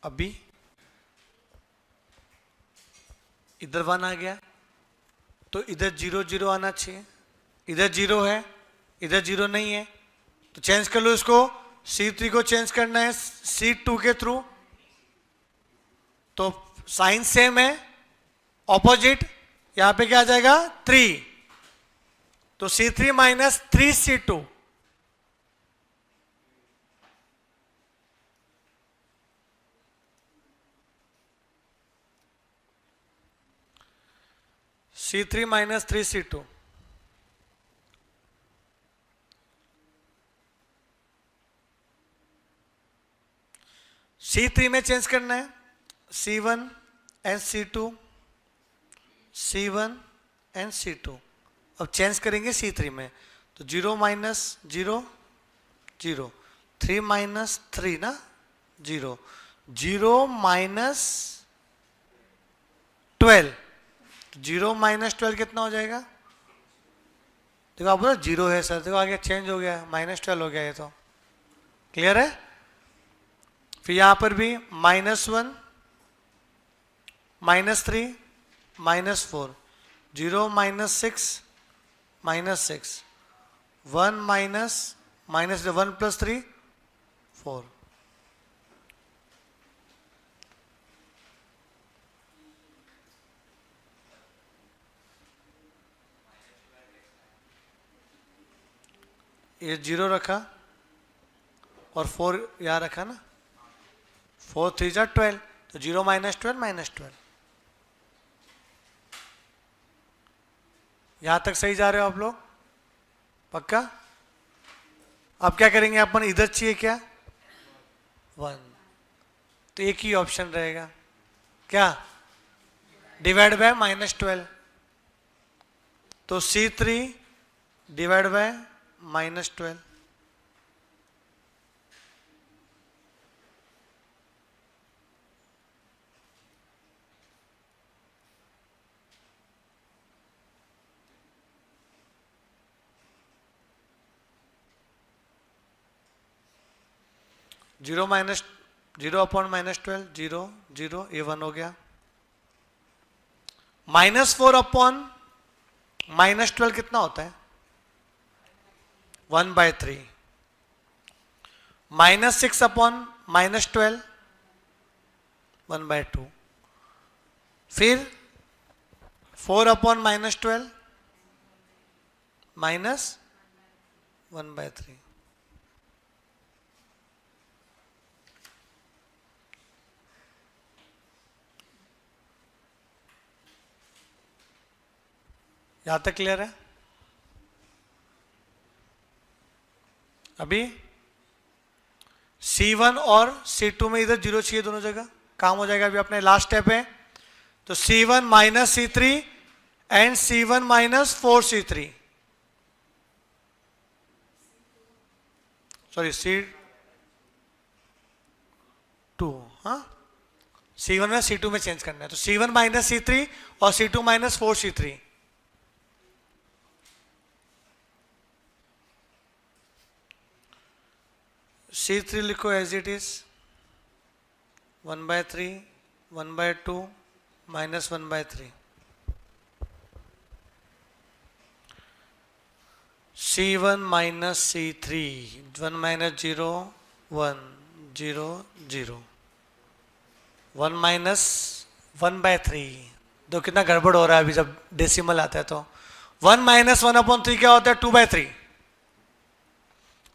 अभी इधर 1 आ गया, तो इधर 0 0 आना चाहिए, इधर 0 है, इधर 0 नहीं है, तो चेंज कर लो इसको। C3 को चेंज करना है C2 के थ्रू, तो साइन सेम है, ऑपोजिट, यहां पे क्या आ जाएगा 3, तो C3 minus 3C2, C3 minus 3C2, C3 में चेंज करना है, C1 and C2, C1 and C2, अब चेंज करेंगे C3 में, तो 0 माइनस 0 0, 3 माइनस 3 ना 0, 0 माइनस 12, 0 माइनस 12 कितना हो जाएगा? देखो आप बोलो 0 है सर, देखो आगे चेंज हो गया, -12 हो गया, ये तो क्लियर है। फिर यहां पर भी -1 -3 -4, 0 माइनस 6 -6, 1 माइनस 1 प्लस 3 4, ये 0 रखा और 4 यहां रखा ना, 4 3 जा 12, तो 0 माइनस 12 -12, यहां तक सही जा रहे हो आप लोग? पक्का? अब क्या करेंगे अपन, इधर चाहिए क्या 1, तो एक ही ऑप्शन रहेगा, क्या डिवाइड बाय -12, तो C3 divide by -12, zero minus 0 upon -12, 0 0, ये 1 हो गया, -4 अपॉन -12 कितना होता है 1/3, -6 अपॉन -12 1/2, फिर 4 अपॉन -12 -1/3, यहां तक क्लियर है? अभी C1 और C2 में इधर 0 चाहिए, दोनों जगह काम हो जाएगा। अभी अपने लास्ट स्टेप है, तो C1 minus C3 and C1 minus 4C3, sorry C2, हाँ C1 में C2 में चेंज करना है, तो C1 माइनस C3 और C2 माइनस 4C3, C3 लिखो as it is 1/3 1/2 -1/3, C1 minus C3 1 minus 0 1 0 0, 1 minus 1/3, दो कितना गड़बड़ हो रहा है अभी जब डेसिमल आता है, तो 1 माइनस 1/3 क्या होता है 2/3,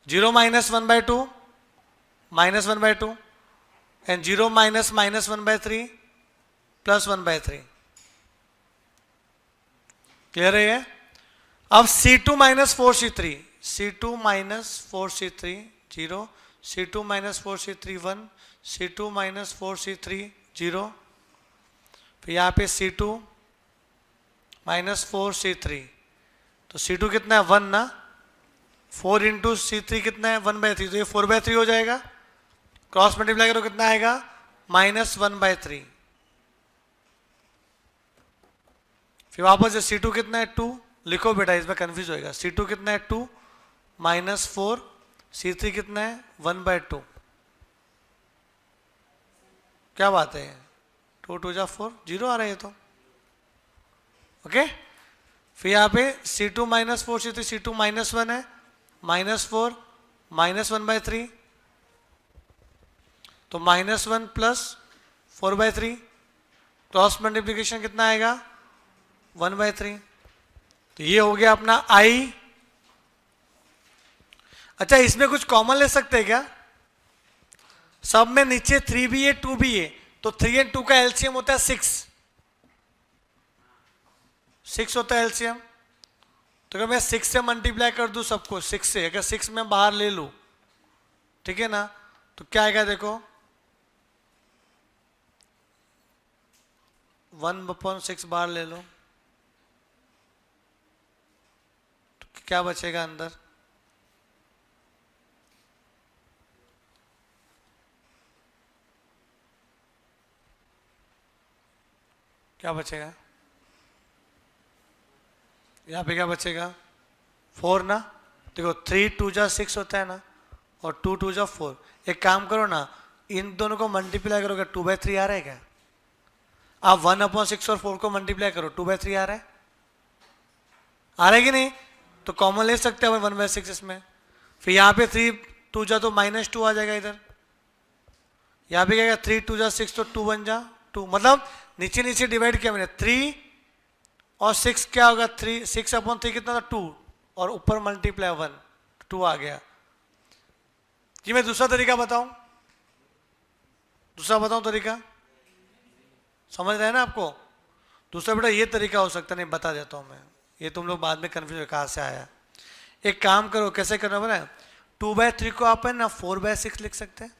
0 minus 1/2 -1/2 and 0 minus -1/3 plus 1/3, clear है ये? अब C2 minus 4C3, C2 minus 4C3 0, C2 minus 4C3 1, C2 minus 4C3 0, फिर यहाँ पे C2 माइनस 4C3, तो C2 कितना है 1 ना, 4 इंटू C3 कितना है 1/3, तो ये 4/3 हो जाएगा, क्रॉस मल्टीप्लाई करो कितना आएगा -1/3, फिर वापस से C2 कितना है 2, लिखो बेटा इसमें कंफ्यूज होएगा, C2 कितना है 2 -4, C3 कितना है 1/2, क्या बात है 2 2 जा 4, 0 आ रहा है ये तो, ओके। फिर यहाँ पे C2 माइनस 4C3, C2 -1 है, -4 -1/3, तो -1 प्लस 4/3 क्रॉस मल्टीप्लीकेशन कितना आएगा 1/3। तो ये हो गया अपना आई। अच्छा इसमें कुछ कॉमन ले सकते हैं क्या? सब में नीचे 3 भी है 2 भी है, तो 3 और 2 का एलसीएम होता है 6 होता है एलसीएम। तो अगर मैं 6 से मल्टीप्लाई कर दूं सबको 6 से, अगर 6 में बाहर ले लूं, ठीक है ना, तो क्या आएगा देखो 1/6 बाहर ले लो, तो क्या बचेगा अंदर? क्या बचेगा? यहाँ पे क्या बचेगा 4 ना। देखो 3 2 जा 6 होता है ना, और 2 2 जा 4। एक काम करो ना, इन दोनों को मल्टीप्लाई करोगे 2/3 आ रहा है क्या? आप 1/6 और 4 को मल्टीप्लाई करो 2/3 आ रहा है, आ रहा है कि नहीं? तो कॉमन ले सकते हैं 1/6 इसमें। फिर यहाँ पे 3 2 जा तो -2 आ जाएगा इधर। यहाँ पे क्या 3 2 जा 6 तो 2 बन जा 2, मतलब नीचे नीचे डिवाइड किया मैंने। 3 और 6 क्या होगा 6/3 कितना था 2, और ऊपर मल्टीप्लाई 1 2 आ गया। कि मैं दूसरा तरीका बताऊं? दूसरा बताऊं तरीका, समझ रहे हैं ना आपको? दूसरा बेटा ये तरीका हो सकता नहीं, बता देता हूं मैं, ये तुम लोग बाद में कंफ्यूज कहां से आया। एक काम करो, कैसे करना पड़ा, 2/3 को आप है ना 4/6 लिख सकते हैं।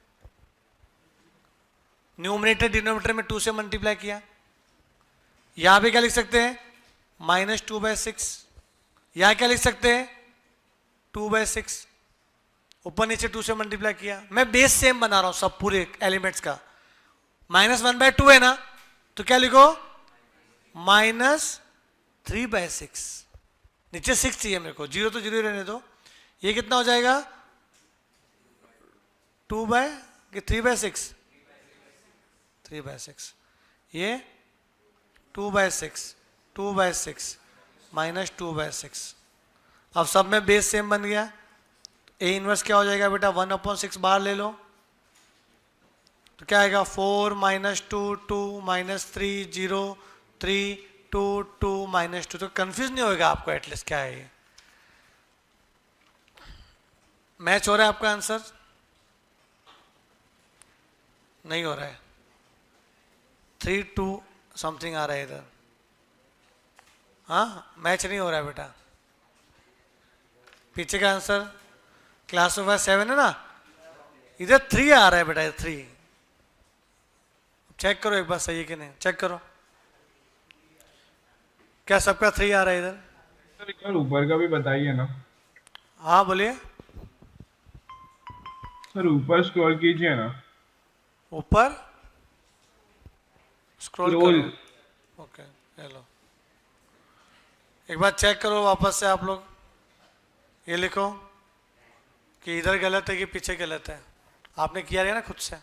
न्यूमरेटर डिनोमिनेटर में 2 से मल्टीप्लाई किया। यहां पे क्या लिख सकते हैं -2/6। यहां क्या लिख सकते हैं 2/6, ऊपर नीचे 2 से मल्टीप्लाई किया। मैं बेस सेम बना रहा हूं सब पूरे एलिमेंट्स का। -1/2 है ना, तो क्या लिखो -3/6। नीचे 6 चाहिए मेरे को, 0 तो 0 रहने दो। ये कितना हो जाएगा 3/6, 3/6। ये 2/6, 2/6 -2/6। अब सब में बेस सेम बन गया। ए इनवर्स क्या हो जाएगा बेटा 1/6 बाहर ले लो, तो क्या आएगा 4 -2 2 -3 0 3 2 2 -2। तो कंफ्यूज नहीं होगा आपको एटलीस्ट क्या है ये। मैच हो रहा है आपका आंसर? नहीं हो रहा है, 3 2 समथिंग आ रहा है इधर। हाँ मैच नहीं हो रहा है बेटा। पीछे का आंसर क्लास ऑफ 7 है ना, इधर 3 आ रहा है बेटा, 3। चेक करो एक बार सही है कि नहीं, चेक करो। क्या सबका 3 आ रहा है इधर? सर एक बार ऊपर का भी बताइए ना। हाँ बोलिए। सर ऊपर स्क्रॉल कीजिए ना। ऊपर स्क्रॉल स्क्रॉल। करो, ओके हेलो। एक बार चेक करो वापस से आप लोग, ये लिखो कि इधर गलत है कि पीछे गलत है। आपने किया है ना खुद से।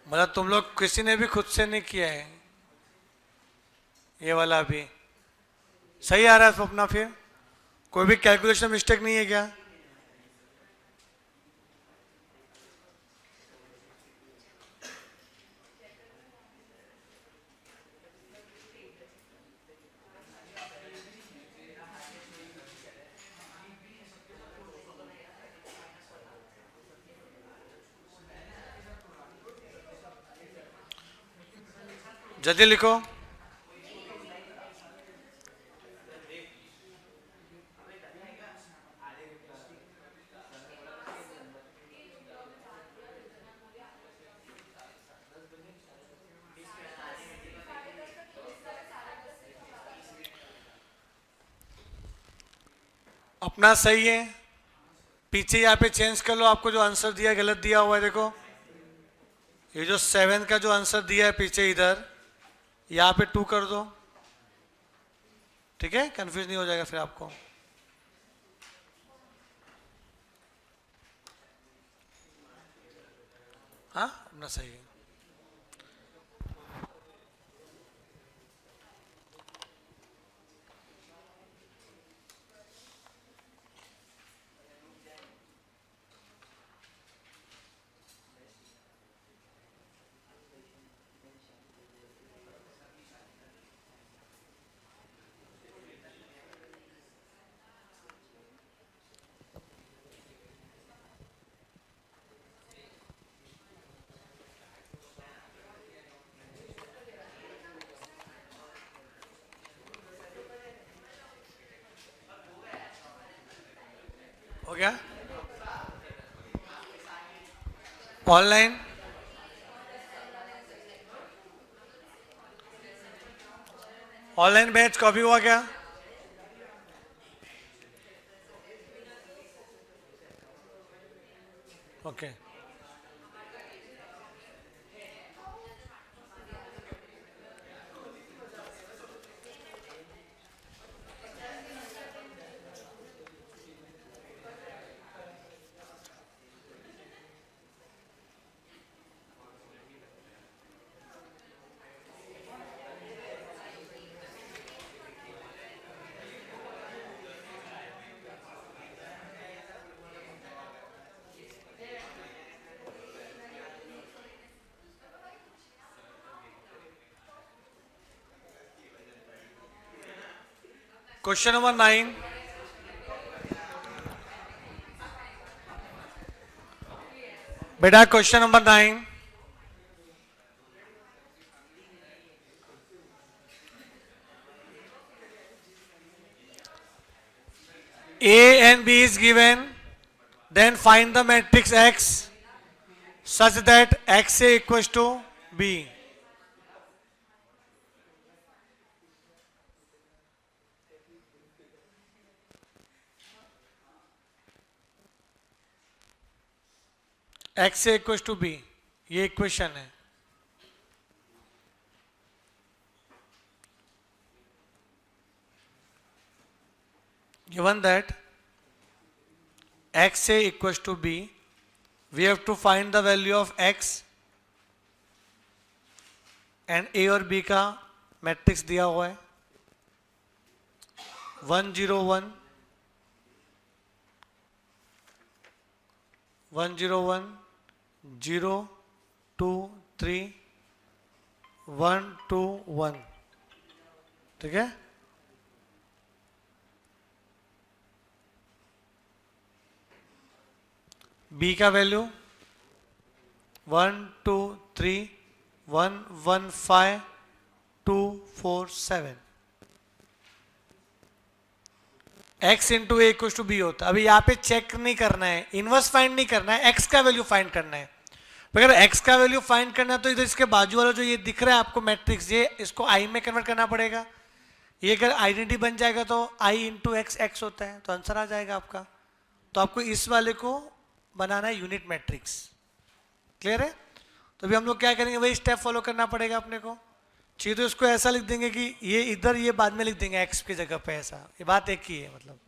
मतलब तुम लोग किसी ने भी खुद से नहीं किया है ये वाला भी? सही आ रहा है स्वप्ना? फिर कोई भी कैलकुलेशन मिस्टेक नहीं है क्या? जल्दी लिखो। अपना सही है, पीछे यहाँ पे चेंज कर लो, आपको जो आंसर दिया है गलत दिया हुआ है। देखो ये जो 7 का जो आंसर दिया है पीछे इधर, यहाँ पे 2 कर दो, ठीक है, कंफ्यूज नहीं हो जाएगा फिर आपको। हाँ अपना सही है। हो गया ऑनलाइन? ऑनलाइन बैच कभी हुआ क्या? ओके क्वेश्चन नंबर 9, बेटा question number 9, A and B is given, then find the matrix X such that XA equals to B. XA equals to B, ये इक्वेशन है। Given that XA equals to B, we have to find the value of X and A और B का मैट्रिक्स दिया हुआ है 1 0 1 1 0 1 0 2 3 1 2 1, ठीक है। B का value 1 2 3 1 1 5 2 4 7, x into A equal to B होता है। अभी यहाँ पे चेक नहीं करना है, इनवर्स फाइंड नहीं करना है, x का वैल्यू फाइंड करना है। अगर x का वैल्यू फाइंड करना है तो इधर इसके बाजू वाला जो ये दिख रहा है आपको मैट्रिक्स, ये इसको i में कन्वर्ट करना पड़ेगा। ये अगर आइडेंटिटी बन जाएगा तो i इंटू एक्स एक्स होता है, तो आंसर आ जाएगा आपका। तो आपको इस वाले को बनाना है यूनिट मैट्रिक्स, क्लियर है। तो अभी हम लोग क्या करेंगे, वही स्टेप फॉलो करना पड़ेगा अपने को। चाहिए तो इसको ऐसा लिख देंगे कि ये इधर, ये बाद में लिख देंगे एक्स की जगह पे, ऐसा। ये बात एक ही है, मतलब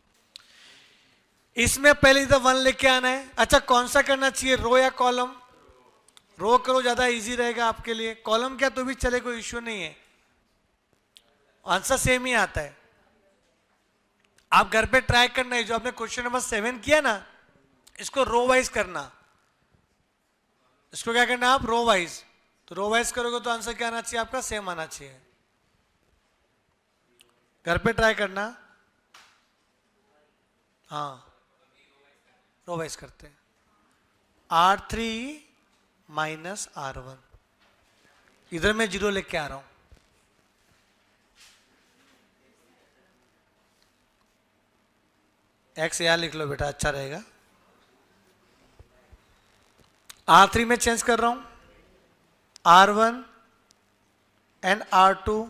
इसमें पहले इधर 1 लेके आना है। अच्छा कौन सा करना चाहिए, रो या कॉलम? रो करो, ज्यादा इजी रहेगा आपके लिए। कॉलम क्या तो भी चले, कोई इश्यू नहीं है, आंसर सेम ही आता है। आप घर पे ट्राई करना है, जो आपने क्वेश्चन नंबर 7 किया ना, इसको रो वाइज करना। इसको क्या करना आप, रो वाइज। तो रो वाइज करोगे तो आंसर क्या आना चाहिए आपका, सेम आना चाहिए। घर पे ट्राई करना। हाँ रो वाइज करते हैं। R3 माइनस R1, इधर मैं 0 लेके आ रहा हूं। एक्स यहां लिख लो बेटा, अच्छा रहेगा। R3 में चेंज कर रहा हूं, R1 and R2,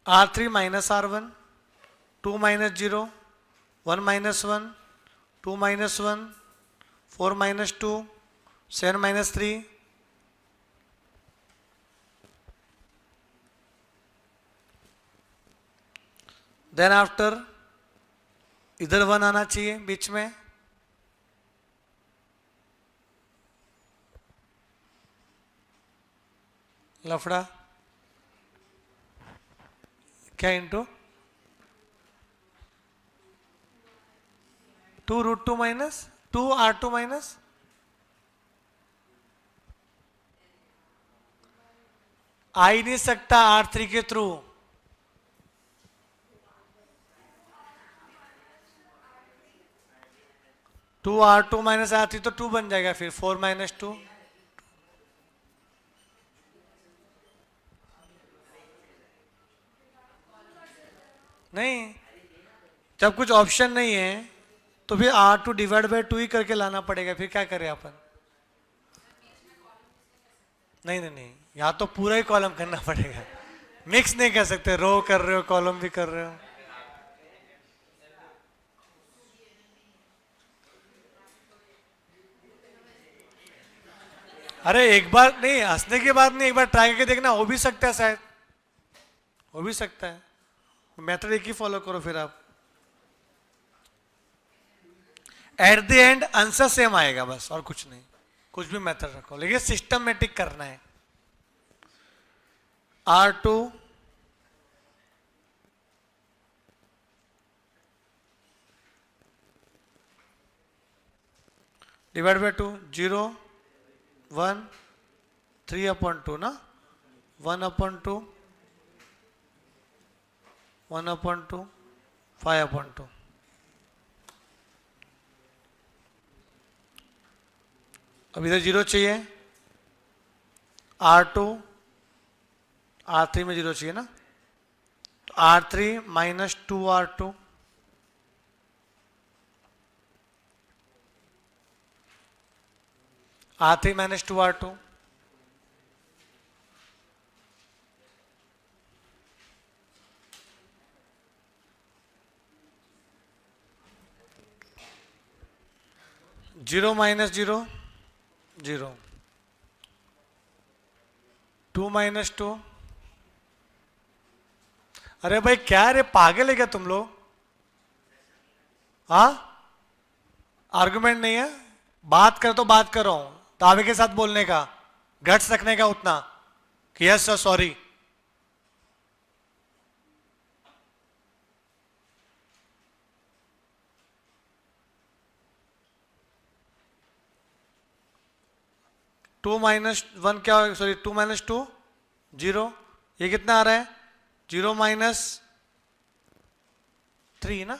R3 minus R1, 2 minus 0, 1 minus 1, 2 minus 1, 4 minus 2, 7 minus 3. Then after इधर 1 आना चाहिए बीच में. लफड़ा क्या into 2 root 2 minus 2 R2 minus आ ही नहीं सकता R3 के through. To R2 minus R3 तो 2 बन जाएगा फिर 4 माइनस 2. नहीं, जब कुछ ऑप्शन नहीं है तो फिर R2 डिवाइड बाय 2 ही करके लाना पड़ेगा. फिर क्या करें अपन? नहीं, यहाँ तो पूरा ही कॉलम करना पड़ेगा. मिक्स नहीं कर सकते. रो कर रहे हो, कॉलम भी कर रहे हो. अरे एक बार नहीं, हंसने के बाद नहीं, एक बार ट्राई करके देखना. हो भी सकता है, शायद हो भी सकता है. मेथड एक ही फॉलो करो फिर आप. At the end answer same आएगा बस, और कुछ नहीं. कुछ भी मेथड रखो, लेकिन सिस्टमेटिक करना है. R2 डिवाइड बाय 2, 0, 1, 3/2 ना, 1/2, 1/2, 5/2. अब इधर 0 चाहिए. R2 R3 में 0 चाहिए ना. तो R3 minus 2R2, R3 minus 2R2. Zero minus 0, 0, 2 minus 2. अरे भाई क्या रे, पागल है क्या तुम लोग? हाँ, आर्गुमेंट नहीं है. बात कर तो बात करो, दावे के साथ बोलने का, गट्स रखने का उतना कि yes sir sorry. Two minus 1 क्या, सॉरी 2 माइनस 2, 0. ये कितना आ रहा है? 0 माइनस 3 ना.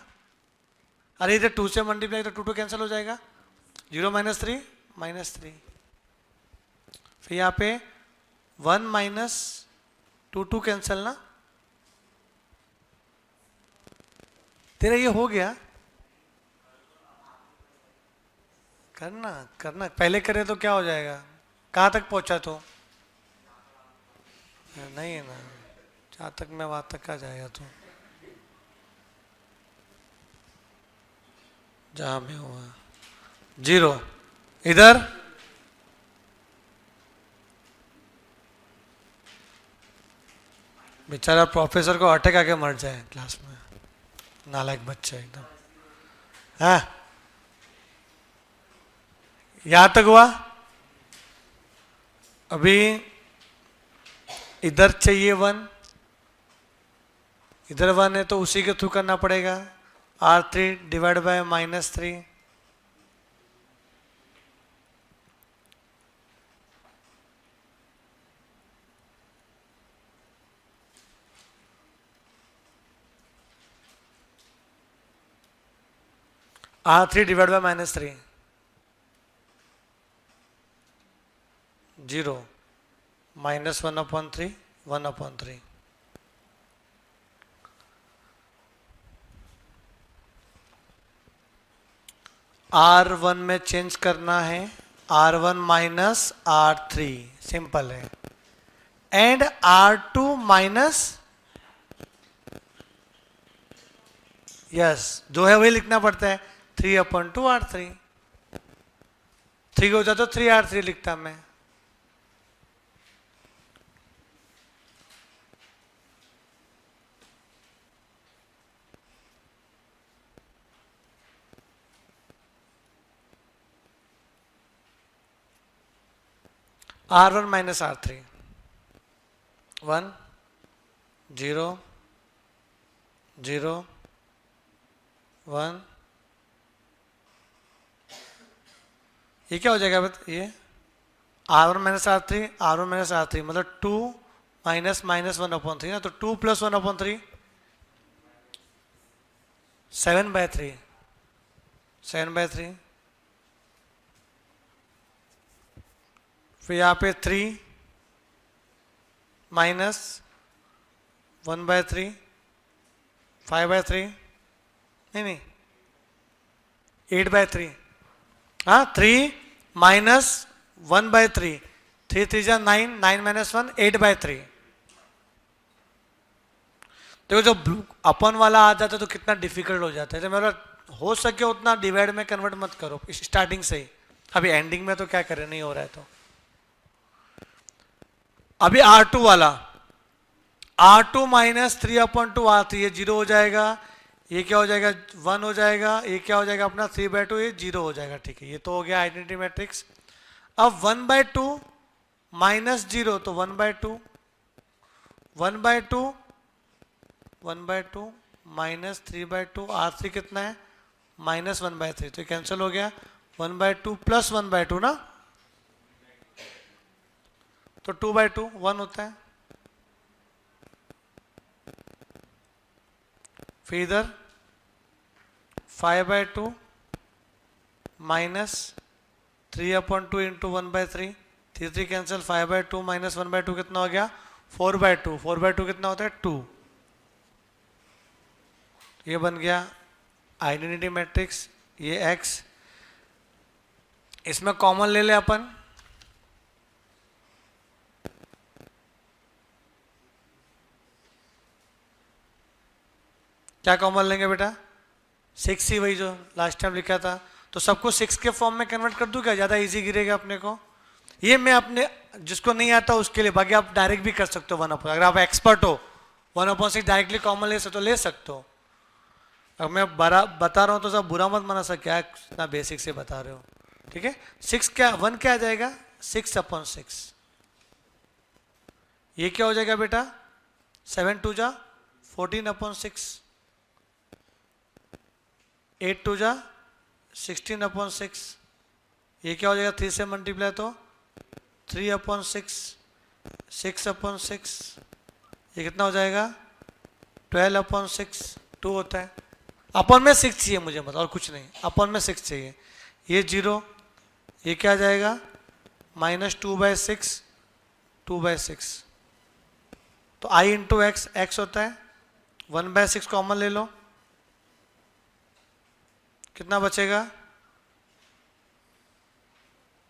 अरे इधर 2 से मल्टीप्लाई तो 2 कैंसिल हो जाएगा. 0 माइनस 3 माइनस 3. फिर यहाँ पे 1 माइनस 2 कैंसिल ना. तेरा ये हो गया. करना करना पहले करे तो क्या हो जाएगा. कहाँ तक पहुंचा तो? नहीं है ना, जहाँ तक मैं वहां तक आ जाएगा तो, जहां में हुआ 0. इधर बेचारा प्रोफेसर को अटैक आके मर जाए क्लास में. नालायक बच्चा एकदम. हाँ, यहां तक हुआ. अभी इधर चाहिए 1, इधर 1 है तो उसी के थ्रू करना पड़ेगा. R3 divide by minus 3. R3 divide by minus 3, 0, minus 1/3, 1/3. R1 में चेंज करना है. R1 माइनस R3, सिंपल है. एंड R2 माइनस यस, जो है वही लिखना पड़ता है, 3/2 R3। 3 होता तो 3R3 लिखता मैं। R1 minus R3, 1 0 0 1। ये क्या हो जाएगा ये R1 minus R3, R1 minus R3 मतलब 2 माइनस माइनस 1/3 ना, तो 2 + 1/3 7/3, 7/3। फिर यहाँ पे 3 माइनस 1/3 5/3, नहीं 8/3। हाँ, 3 माइनस 1/3, 3 3 जा 9, 9 माइनस 1 8/3। देखो जब अपन वाला आ जाता है तो कितना डिफिकल्ट हो जाता है। तो मेरा हो सके उतना डिवाइड में कन्वर्ट मत करो स्टार्टिंग से ही, अभी एंडिंग में तो क्या करें, नहीं हो रहा है तो। अभी R2 वाला, R2 माइनस 3/2 R3, ये 0 हो जाएगा। ये क्या हो जाएगा, 1 हो जाएगा। ये क्या हो जाएगा अपना 3/2, ये 0 हो जाएगा। ठीक है, ये तो हो गया आइडेंटिटी मैट्रिक्स। अब 1/2 माइनस 0 तो 1/2, 1/2 1/2 माइनस 3/2 R3 कितना है, माइनस 1/3, तो कैंसिल हो गया। 1/2 प्लस 1/2 ना, तो 2/2 1 होता है। फिर इधर 5/2 माइनस 3/2 इंटू 1/3, 3 कैंसिल, 5/2 माइनस 1/2 कितना हो गया, 4/2, 4/2 कितना होता है 2। ये बन गया आइडेंटिटी मैट्रिक्स। ये x, इसमें कॉमन ले ले अपन, क्या कॉमन लेंगे बेटा, 6 ही, वही जो लास्ट टाइम लिखा था। तो सबको 6 के फॉर्म में कन्वर्ट कर दूं क्या, ज़्यादा इजी गिरेगा अपने को। ये मैं अपने जिसको नहीं आता उसके लिए, बाकी आप डायरेक्ट भी कर सकते हो 1/, अगर आप एक्सपर्ट हो 1/6 डायरेक्टली कॉमन ले सकते हो, ले सकते हो। अब मैं बता रहा हूँ तो सब बुरा मत माना सर, क्या इतना बेसिक से बता रहे हो। ठीक है, 6 क्या 1 क्या आ जाएगा, 6/6। ये क्या हो जाएगा बेटा, 7 2 जा 14/6, 8 2 जा 16/6। ये क्या हो जाएगा, 3 से मल्टीप्लाई तो 3/6, 6/6। ये कितना हो जाएगा, 12/6, 2 होता है। अपन में 6 चाहिए मुझे, मतलब और कुछ नहीं, अपन में 6 चाहिए। ये 0, ये क्या आ जाएगा, -2/6, 2/6। तो i इंटू एक्स, एक्स होता है 1/6, कॉमन ले लो, कितना बचेगा,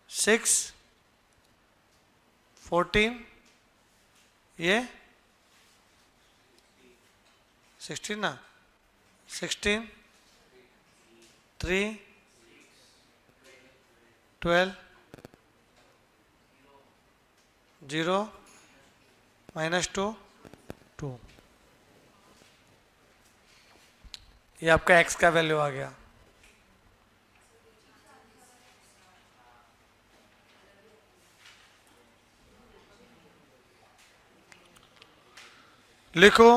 6 14, ये 16 ना, 16 3 12 0 -2 2। ये आपका x का वैल्यू आ गया। लिखो,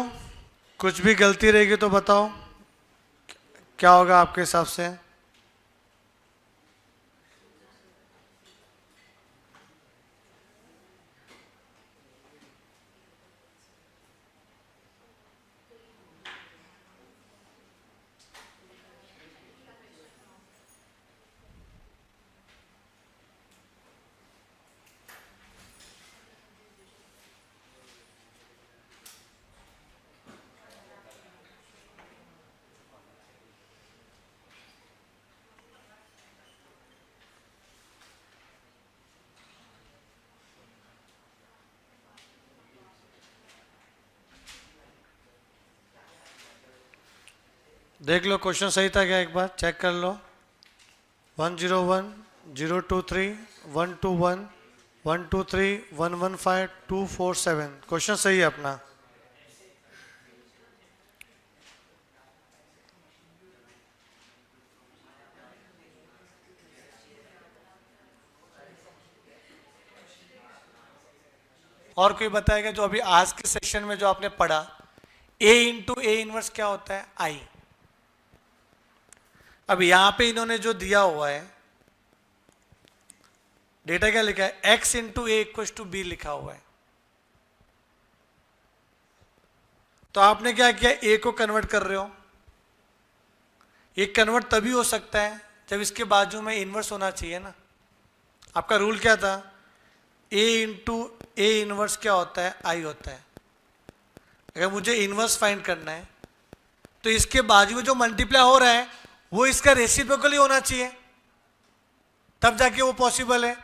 कुछ भी गलती रहेगी तो बताओ, क्या होगा आपके हिसाब से। देख लो क्वेश्चन सही था क्या, एक बार चेक कर लो। 101 023 121 123 115 247 क्वेश्चन सही है अपना। और कोई बताएगा जो अभी आज के सेशन में जो आपने पढ़ा, ए इंटू ए इनवर्स क्या होता है, आई। अब यहां पे इन्होंने जो दिया हुआ है डेटा क्या लिखा है, X into A equal to B लिखा हुआ है। तो आपने क्या किया, ए को कन्वर्ट कर रहे हो। ये कन्वर्ट तभी हो सकता है जब इसके बाजू में इनवर्स होना चाहिए ना। आपका रूल क्या था, ए इंटू ए इनवर्स क्या होता है, आई होता है। अगर मुझे इनवर्स फाइंड करना है तो इसके बाजू में जो मल्टीप्लाई हो रहा है वो इसका रेसिप्रोकल ही होना चाहिए, तब जाके वो पॉसिबल है।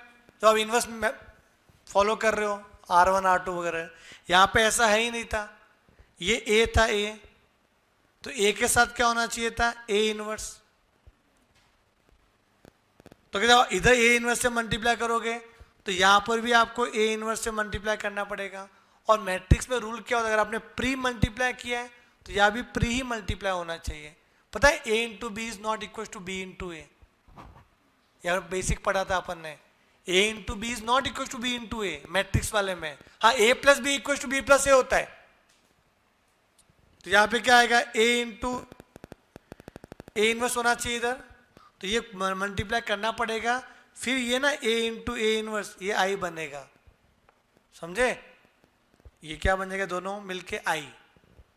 तो आप इनवर्स में फॉलो कर रहे हो, R1 R2 वगैरह, यहां पे ऐसा है ही नहीं था। ये ए था, ए तो ए के साथ क्या होना चाहिए था, ए इनवर्स। तो क्या इधर ए इनवर्स से मल्टीप्लाई करोगे तो यहां पर भी आपको ए इनवर्स से मल्टीप्लाई करना पड़ेगा। और मैट्रिक्स में रूल क्या होता है, अगर आपने प्री मल्टीप्लाई किया है तो यहां भी प्री ही मल्टीप्लाई होना चाहिए। पता है A into B is not equal to B into A, यार बेसिक पढ़ा था अपन ने। A into B is not equal to B into A matrix वाले में। हाँ, A plus B equal to B plus A होता है। तो यहां पे क्या आएगा, ए इंटू ए इनवर्स होना चाहिए इधर, तो ये मल्टीप्लाई करना पड़ेगा। फिर ये ना ए इंटू ए इनवर्स, ये आई बनेगा, समझे। ये क्या बनेगा, दोनों मिलके आई।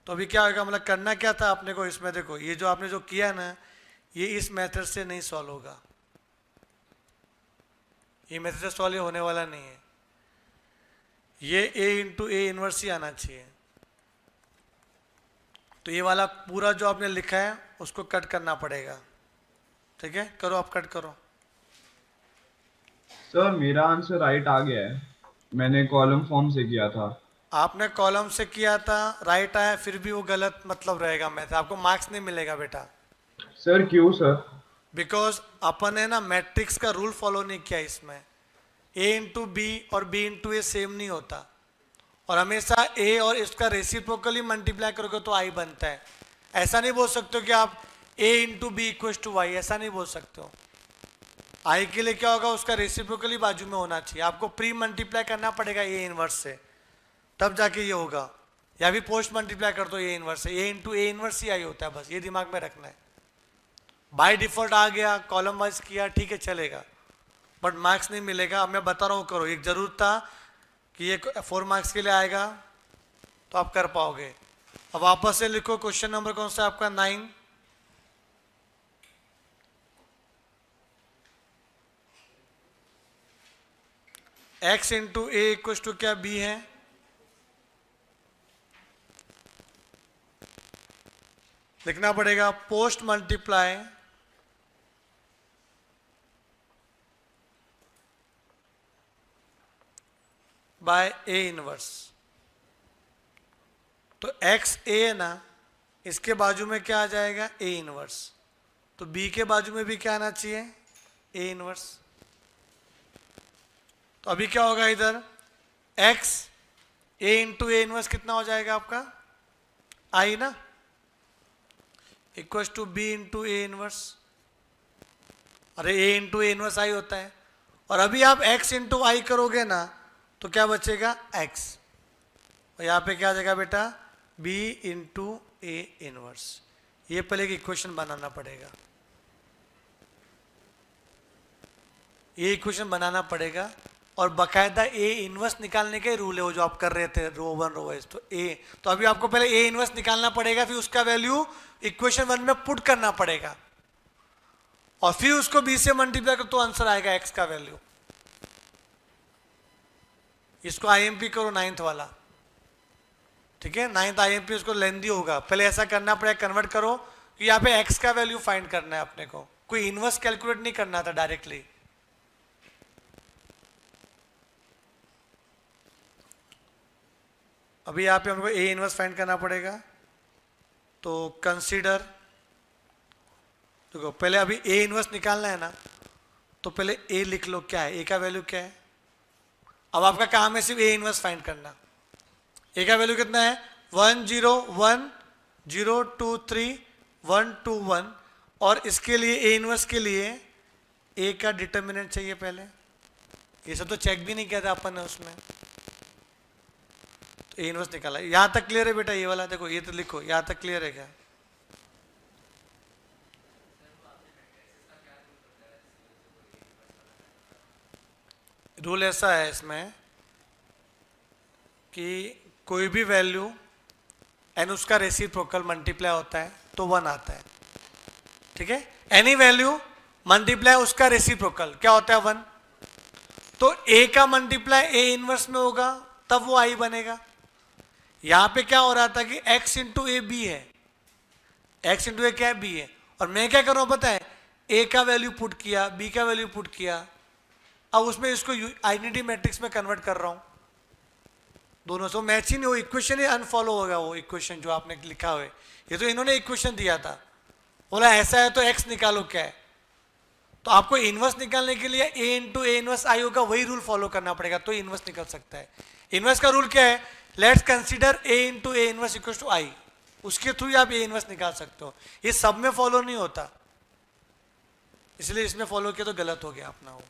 तो अभी क्या होगा, मतलब करना क्या था आपने को इसमें, देखो ये जो आपने जो किया ना, ये इस मेथड से नहीं सॉल्व होगा। ये मेथड से सॉल्व होने वाला नहीं है। ये ए इंटू ए इनवर्स ही आना चाहिए। तो ये वाला पूरा जो आपने लिखा है उसको कट करना पड़ेगा। ठीक है, करो, आप कट करो। सर मेरा आंसर राइट आ गया है, मैंने कॉलम फॉर्म से किया था। आपने कॉलम से किया था, राइट आया, फिर भी वो गलत मतलब रहेगा मैथ, आपको मार्क्स नहीं मिलेगा बेटा। सर क्यों सर? बिकॉज अपन ने ना मैट्रिक्स का रूल फॉलो नहीं किया इसमें। ए इंटू बी और बी इंटू ए सेम नहीं होता, और हमेशा ए और इसका रेसिप्रोकली मल्टीप्लाई करोगे तो आई बनता है। ऐसा नहीं बोल सकते हो कि आप A into B equal to Y, ऐसा नहीं बोल सकते हो। आई के लिए क्या होगा, उसका रेसिप्रोकली बाजू में होना चाहिए। आपको प्री मल्टीप्लाई करना पड़ेगा ए इनवर्स से, तब जाके ये होगा। या भी पोस्ट मल्टीप्लाई कर दो ए इनवर्स से, ए इंटू ए इनवर्स ही आई होता है, बस ये दिमाग में रखना है। बाय डिफॉल्ट आ गया, कॉलम वाइज किया, ठीक है चलेगा, बट मार्क्स नहीं मिलेगा। अब मैं बता रहा हूँ करो, एक जरूर था कि ये 4 मार्क्स के लिए आएगा तो आप कर पाओगे। अब वापस से लिखो, क्वेश्चन नंबर कौन सा आपका, 9। X into A equal to क्या, बी है। लिखना पड़ेगा post multiply by A inverse. तो एक्स ए है ना, इसके बाजू में क्या आ जाएगा, ए इनवर्स। तो बी के बाजू में भी क्या आना चाहिए, ए इनवर्स। तो अभी क्या होगा इधर, X A into A inverse कितना हो जाएगा आपका, आई ना, equal to B into A inverse. अरे ए इंटू ए इनवर्स आई होता है। और अभी आप एक्स इंटू आई करोगे ना तो क्या बचेगा, एक्स, और यहाँ पे क्या आ जाएगा बेटा, बी इंटू ए इनवर्स। ये पहले एक इक्वेशन बनाना पड़ेगा, ये इक्वेशन बनाना पड़ेगा। और बकायदा ए इनवर्स निकालने के रूल है, वो जो आप कर रहे थे रो 1 रो वाइज। तो ए, तो अभी आपको पहले ए इनवर्स निकालना पड़ेगा, फिर उसका वैल्यू इक्वेशन 1 में पुट करना पड़ेगा, और फिर उसको बी से मल्टीप्लाई करो तो आंसर आएगा एक्स का वैल्यू। इसको आईएमपी करो 9th वाला, ठीक है, 9th आईएमपी उसको लेंदी होगा। पहले ऐसा करना पड़ेगा, कन्वर्ट करो कि यहाँ पे एक्स का वैल्यू फाइंड करना है अपने को, कोई इनवर्स कैलकुलेट नहीं करना था डायरेक्टली। अभी यहाँ पे हमको ए इनवर्स फाइंड करना पड़ेगा। तो कंसीडर देखो पहले अभी ए इनवर्स निकालना है ना, तो पहले ए लिख लो, क्या है ए का वैल्यू क्या है। अब आपका काम है सिर्फ ए इनवर्स फाइंड करना। ए का वैल्यू कितना है 1 0 1 0 2 3 1 2 1, और इसके लिए ए इनवर्स के लिए ए का डिटर्मिनेंट चाहिए पहले। ये सब तो चेक भी नहीं किया था अपन ने उसमें, तो ए इनवर्स निकाला। यहां तक क्लियर है बेटा ये वाला, देखो ये तो लिखो, यहां तक क्लियर है क्या। रूल ऐसा है इसमें कि कोई भी वैल्यू एंड उसका रेसिप्रोकल मल्टीप्लाई होता है तो 1 आता है, ठीक है। एनी वैल्यू मल्टीप्लाई उसका रेसिप्रोकल क्या होता है 1, तो ए का मल्टीप्लाई ए इनवर्स में होगा तब वो आई बनेगा। यहां पे क्या हो रहा था कि x इंटू ए बी है, x इंटू ए क्या है बी है, और मैं क्या कर रहा हूं पता है, a का वैल्यू पुट किया, b का वैल्यू पुट किया, अब उसमें इसको आइडेंटिटी मैट्रिक्स में कन्वर्ट कर रहा हूं, दोनों से मैच ही नहीं हो, इक्वेशन ही अनफॉलो होगा। वो इक्वेशन जो आपने लिखा हुआ है, ये तो इन्होंने इक्वेशन दिया था, बोला ऐसा है तो x निकालो क्या है, तो आपको इनवर्स निकालने के लिए a इंटू ए इनवर्स आई होगा, वही रूल फॉलो करना पड़ेगा तो इनवर्स निकल सकता है। इनवर्स का रूल क्या है, let's consider a into A inverse equal to I, उसके थ्रू आप ए इनवर्स निकाल सकते हो। ये सब में फॉलो नहीं होता, इसलिए इसमें फॉलो किया तो गलत हो गया अपना वो।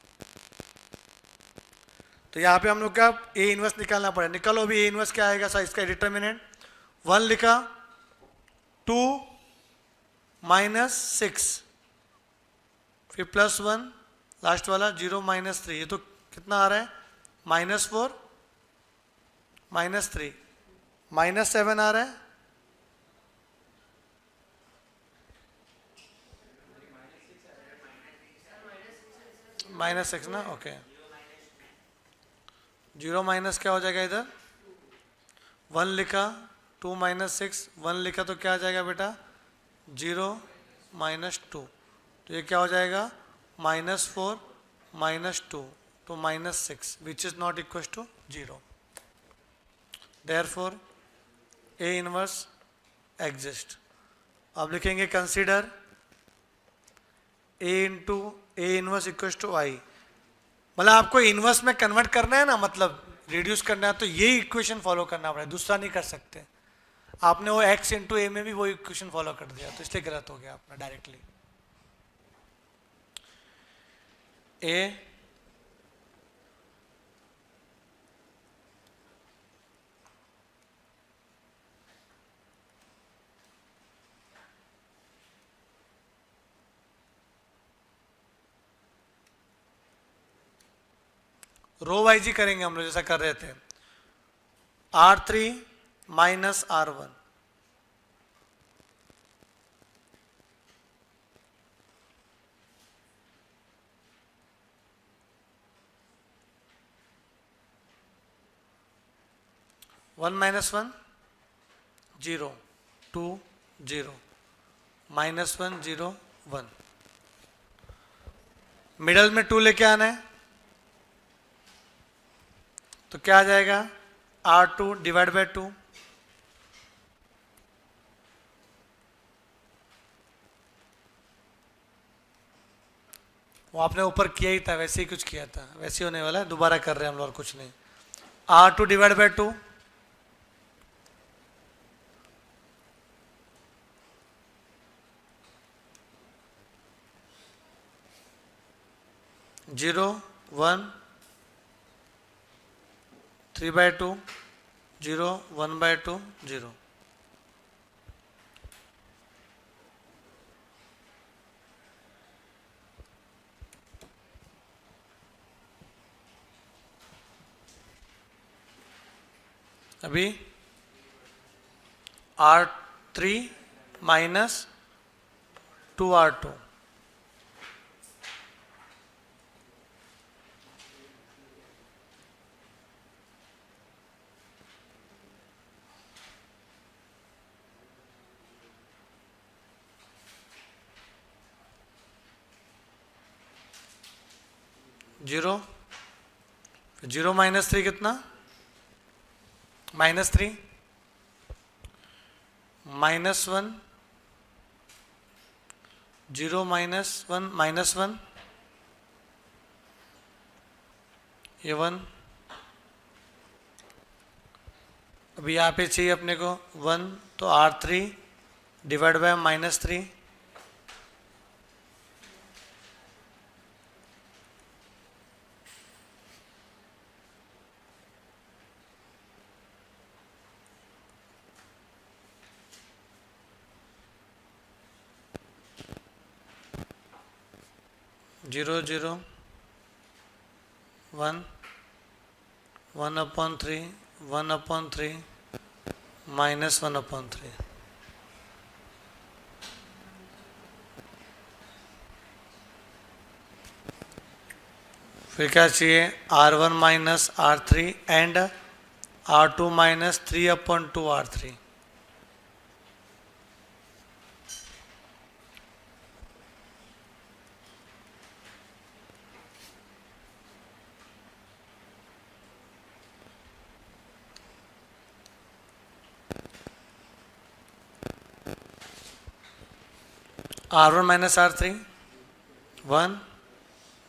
तो यहाँ पे हम लोग का ए इनवर्स निकालना पड़ेगा। निकालो अभी ए इनवर्स क्या आएगा, इसका डिटर्मिनेंट 1 लिखा, 2 -6 फिर +1 लास्ट वाला 0 -3, ये तो कितना आ रहा है -4 -3 -7 आ रहा है, -6 ना, ओके। 0 माइनस क्या हो जाएगा इधर 1 लिखा, 2 -6 1 लिखा तो क्या आ जाएगा बेटा 0 -2, तो ये क्या हो जाएगा -4 -2 तो -6 which is not equal to 0। Therefore A inverse exist. अब लिखेंगे consider A into A inverse equal to I, मतलब आपको इनवर्स में कन्वर्ट करना है ना, मतलब रिड्यूस करना है, तो यही इक्वेशन फॉलो करना पड़ेगा, दूसरा नहीं कर सकते। आपने वो x इंटू ए में भी वो इक्वेशन फॉलो कर दिया तो इसलिए गलत हो गया अपना डायरेक्टली। ए रो वाइज ही करेंगे हम लोग जैसा कर रहे थे, R3 minus R1, one -1 0 2 0 -1 0 1, middle में 2 लेके आना है तो क्या आ जाएगा R2 डिवाइड बाय 2, वो आपने ऊपर किया ही था, वैसे ही कुछ किया था, वैसे ही होने वाला है, दोबारा कर रहे हैं हम लोग और कुछ नहीं। R2 डिवाइड बाय 2 0 1 3/2 0 1/2 0, अभी R3 माइनस 2R2, जीरो, 0 -3 कितना -3 -1 0 -1 ये 1। अभी यहाँ पे चाहिए अपने को 1, तो R3 डिवाइड बाय -3, जीरो 0 1 1/3 1/3 -1/3। फिर क्या चाहिए R1 -R3 and R2 -3/2 R3। R1 -R3 1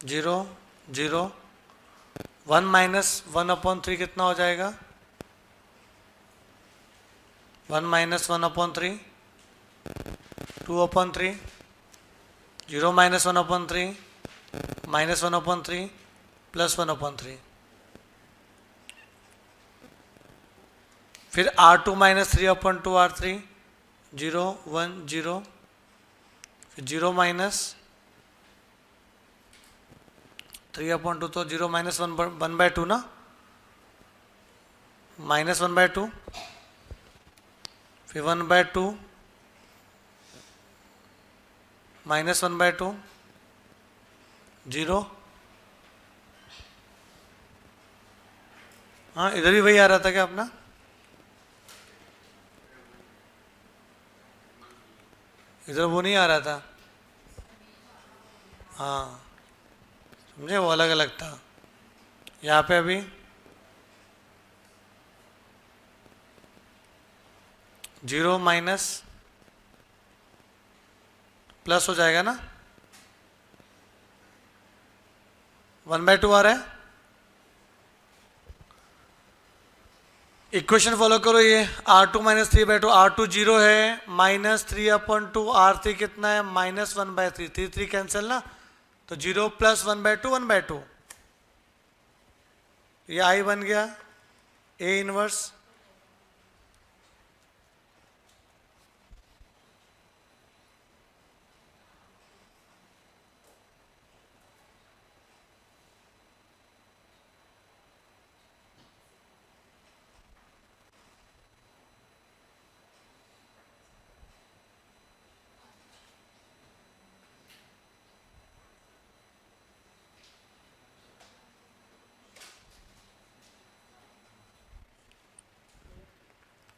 0 0 1 -1/3 कितना हो जाएगा 1 -1/3 2/3 0 -1/3 -1/3 +1/3। फिर R2 -3/2 R3 0 1 0 फिर 0 -3/2 तो 0 -1/2 ना -1/2 फिर 1/2 -1/2 0। हाँ इधर भी वही आ रहा था क्या अपना इधर वो नहीं आ रहा था। हाँ समझे वो अलग अलग था। यहाँ पे अभी 0 माइनस प्लस हो जाएगा ना 1/2 आ रहा है। इक्वेशन फॉलो करो ये R2 -3/2 R2 0 है -3/2 R3 कितना है -1/3 3 कैंसिल ना तो 0 + 1/2 1/2 ये I बन गया A इनवर्स।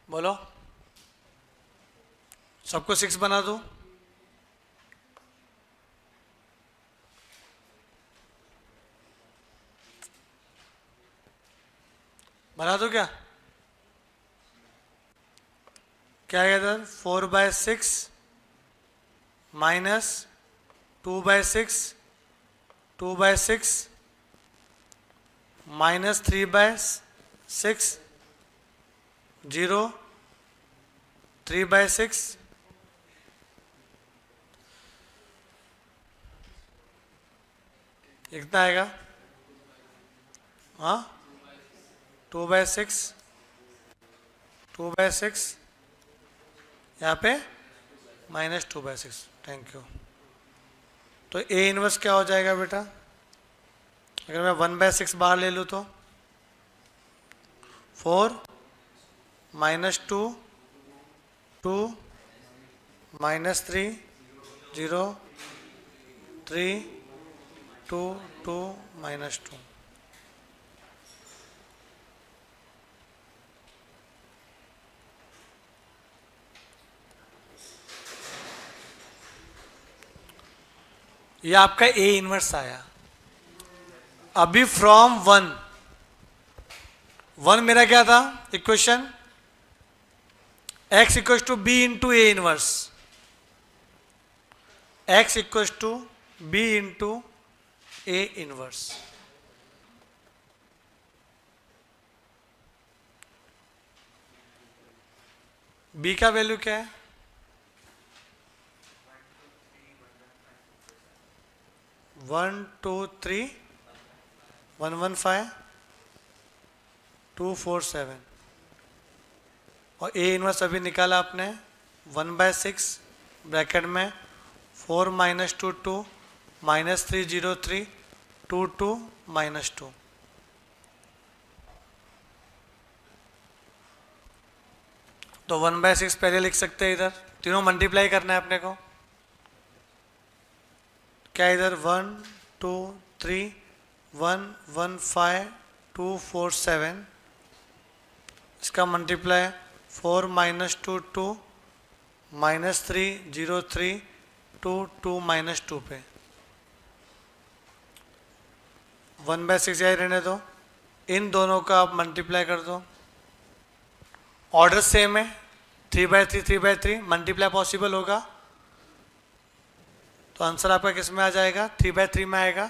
बोलो सबको 6 बना दो। बना दो क्या क्या है इधर 4/6 माइनस 2/6 2/6 माइनस 3/6 0 3/6 कितना आएगा हाँ 2/6 2/6 यहाँ पे -2/6। Thank you. तो A इनवर्स क्या हो जाएगा बेटा अगर मैं 1/6 बाहर ले लूँ तो 4 -2 2 -3 0 3 2 2 -2। ये आपका A इनवर्स आया। अभी फ्रॉम 1 मेरा क्या था equation x = b × A inverse x equals to b into A inverse. b का वैल्यू क्या है? 1 2 3 115 247 और ए इनवर्स अभी निकाला आपने 1/6 ब्रैकेट में 4 - 2 2 -303 2 2 -2। तो 1/6 पहले लिख सकते हैं, इधर तीनों मल्टीप्लाई करना है अपने को। क्या इधर 1 2 3 1 1 5 2 4 7, इसका मल्टीप्लाई 4 - 2 2 -303 2 2 -2 पे 1/6 यही रहने दो। इन दोनों का आप मल्टीप्लाई कर दो, ऑर्डर सेम है, 3/3 3/3 मल्टीप्लाई पॉसिबल होगा तो आंसर आपका किस में आ जाएगा? 3/3 में आएगा।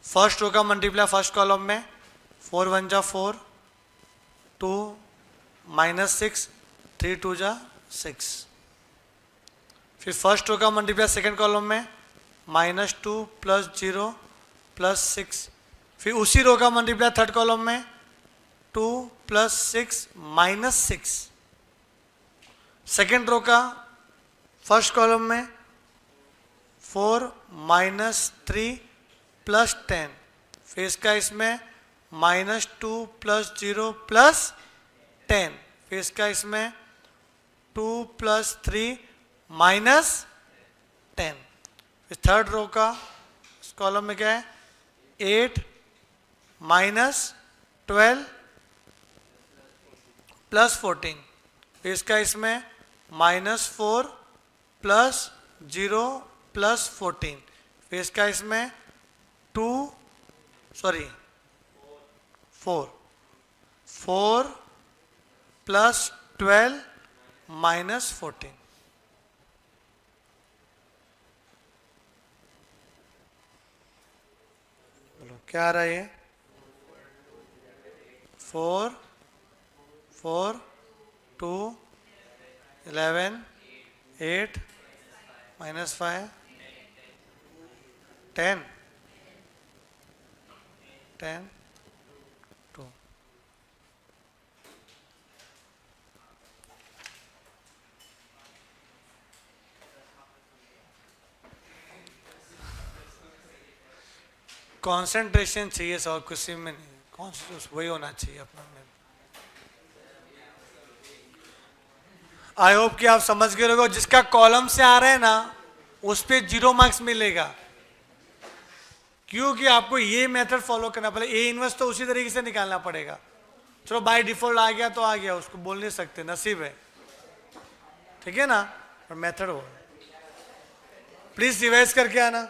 फर्स्ट रो का मल्टीप्लाई फर्स्ट कॉलम में 4 1 जा 4 2 -6 3 2 जा 6। फिर फर्स्ट रो का मल्टीप्लाई सेकेंड कॉलम में -2 + 0 + 6। फिर उसी रो का मल्टीप्लाई थर्ड कॉलम में 2 + 6 -6। सेकेंड रो का फर्स्ट कॉलम में 4 - 3 + 10। फिर इसका इसमें -2 + 0 + 10। फिर इसका इसमें 2 + 3 -10। फिर थर्ड रो का इस कॉलम में क्या है? 8 - 12 + 14। फिर इसका इसमें -4 + 0 + 14। फिर इसका इसमें 4 + 12 -14। बोलो क्या आ रहा है? ये 4 4 2 11 8 -5 10 10 2। कंसंट्रेशन चाहिए सब किसी में नहीं, कॉन्सेंट्रेशन वही होना चाहिए अपना में। आई होप कि आप समझ गए होंगे। जिसका कॉलम से आ रहा है ना उस पे 0 मार्क्स मिलेगा, क्योंकि आपको ये मेथड फॉलो करना पड़ेगा। ए इनवर्स तो उसी तरीके से निकालना पड़ेगा। चलो बाय डिफॉल्ट आ गया तो आ गया, उसको बोल नहीं सकते, नसीब है, ठीक है ना। और मेथड हो, प्लीज रिवाइज करके आना।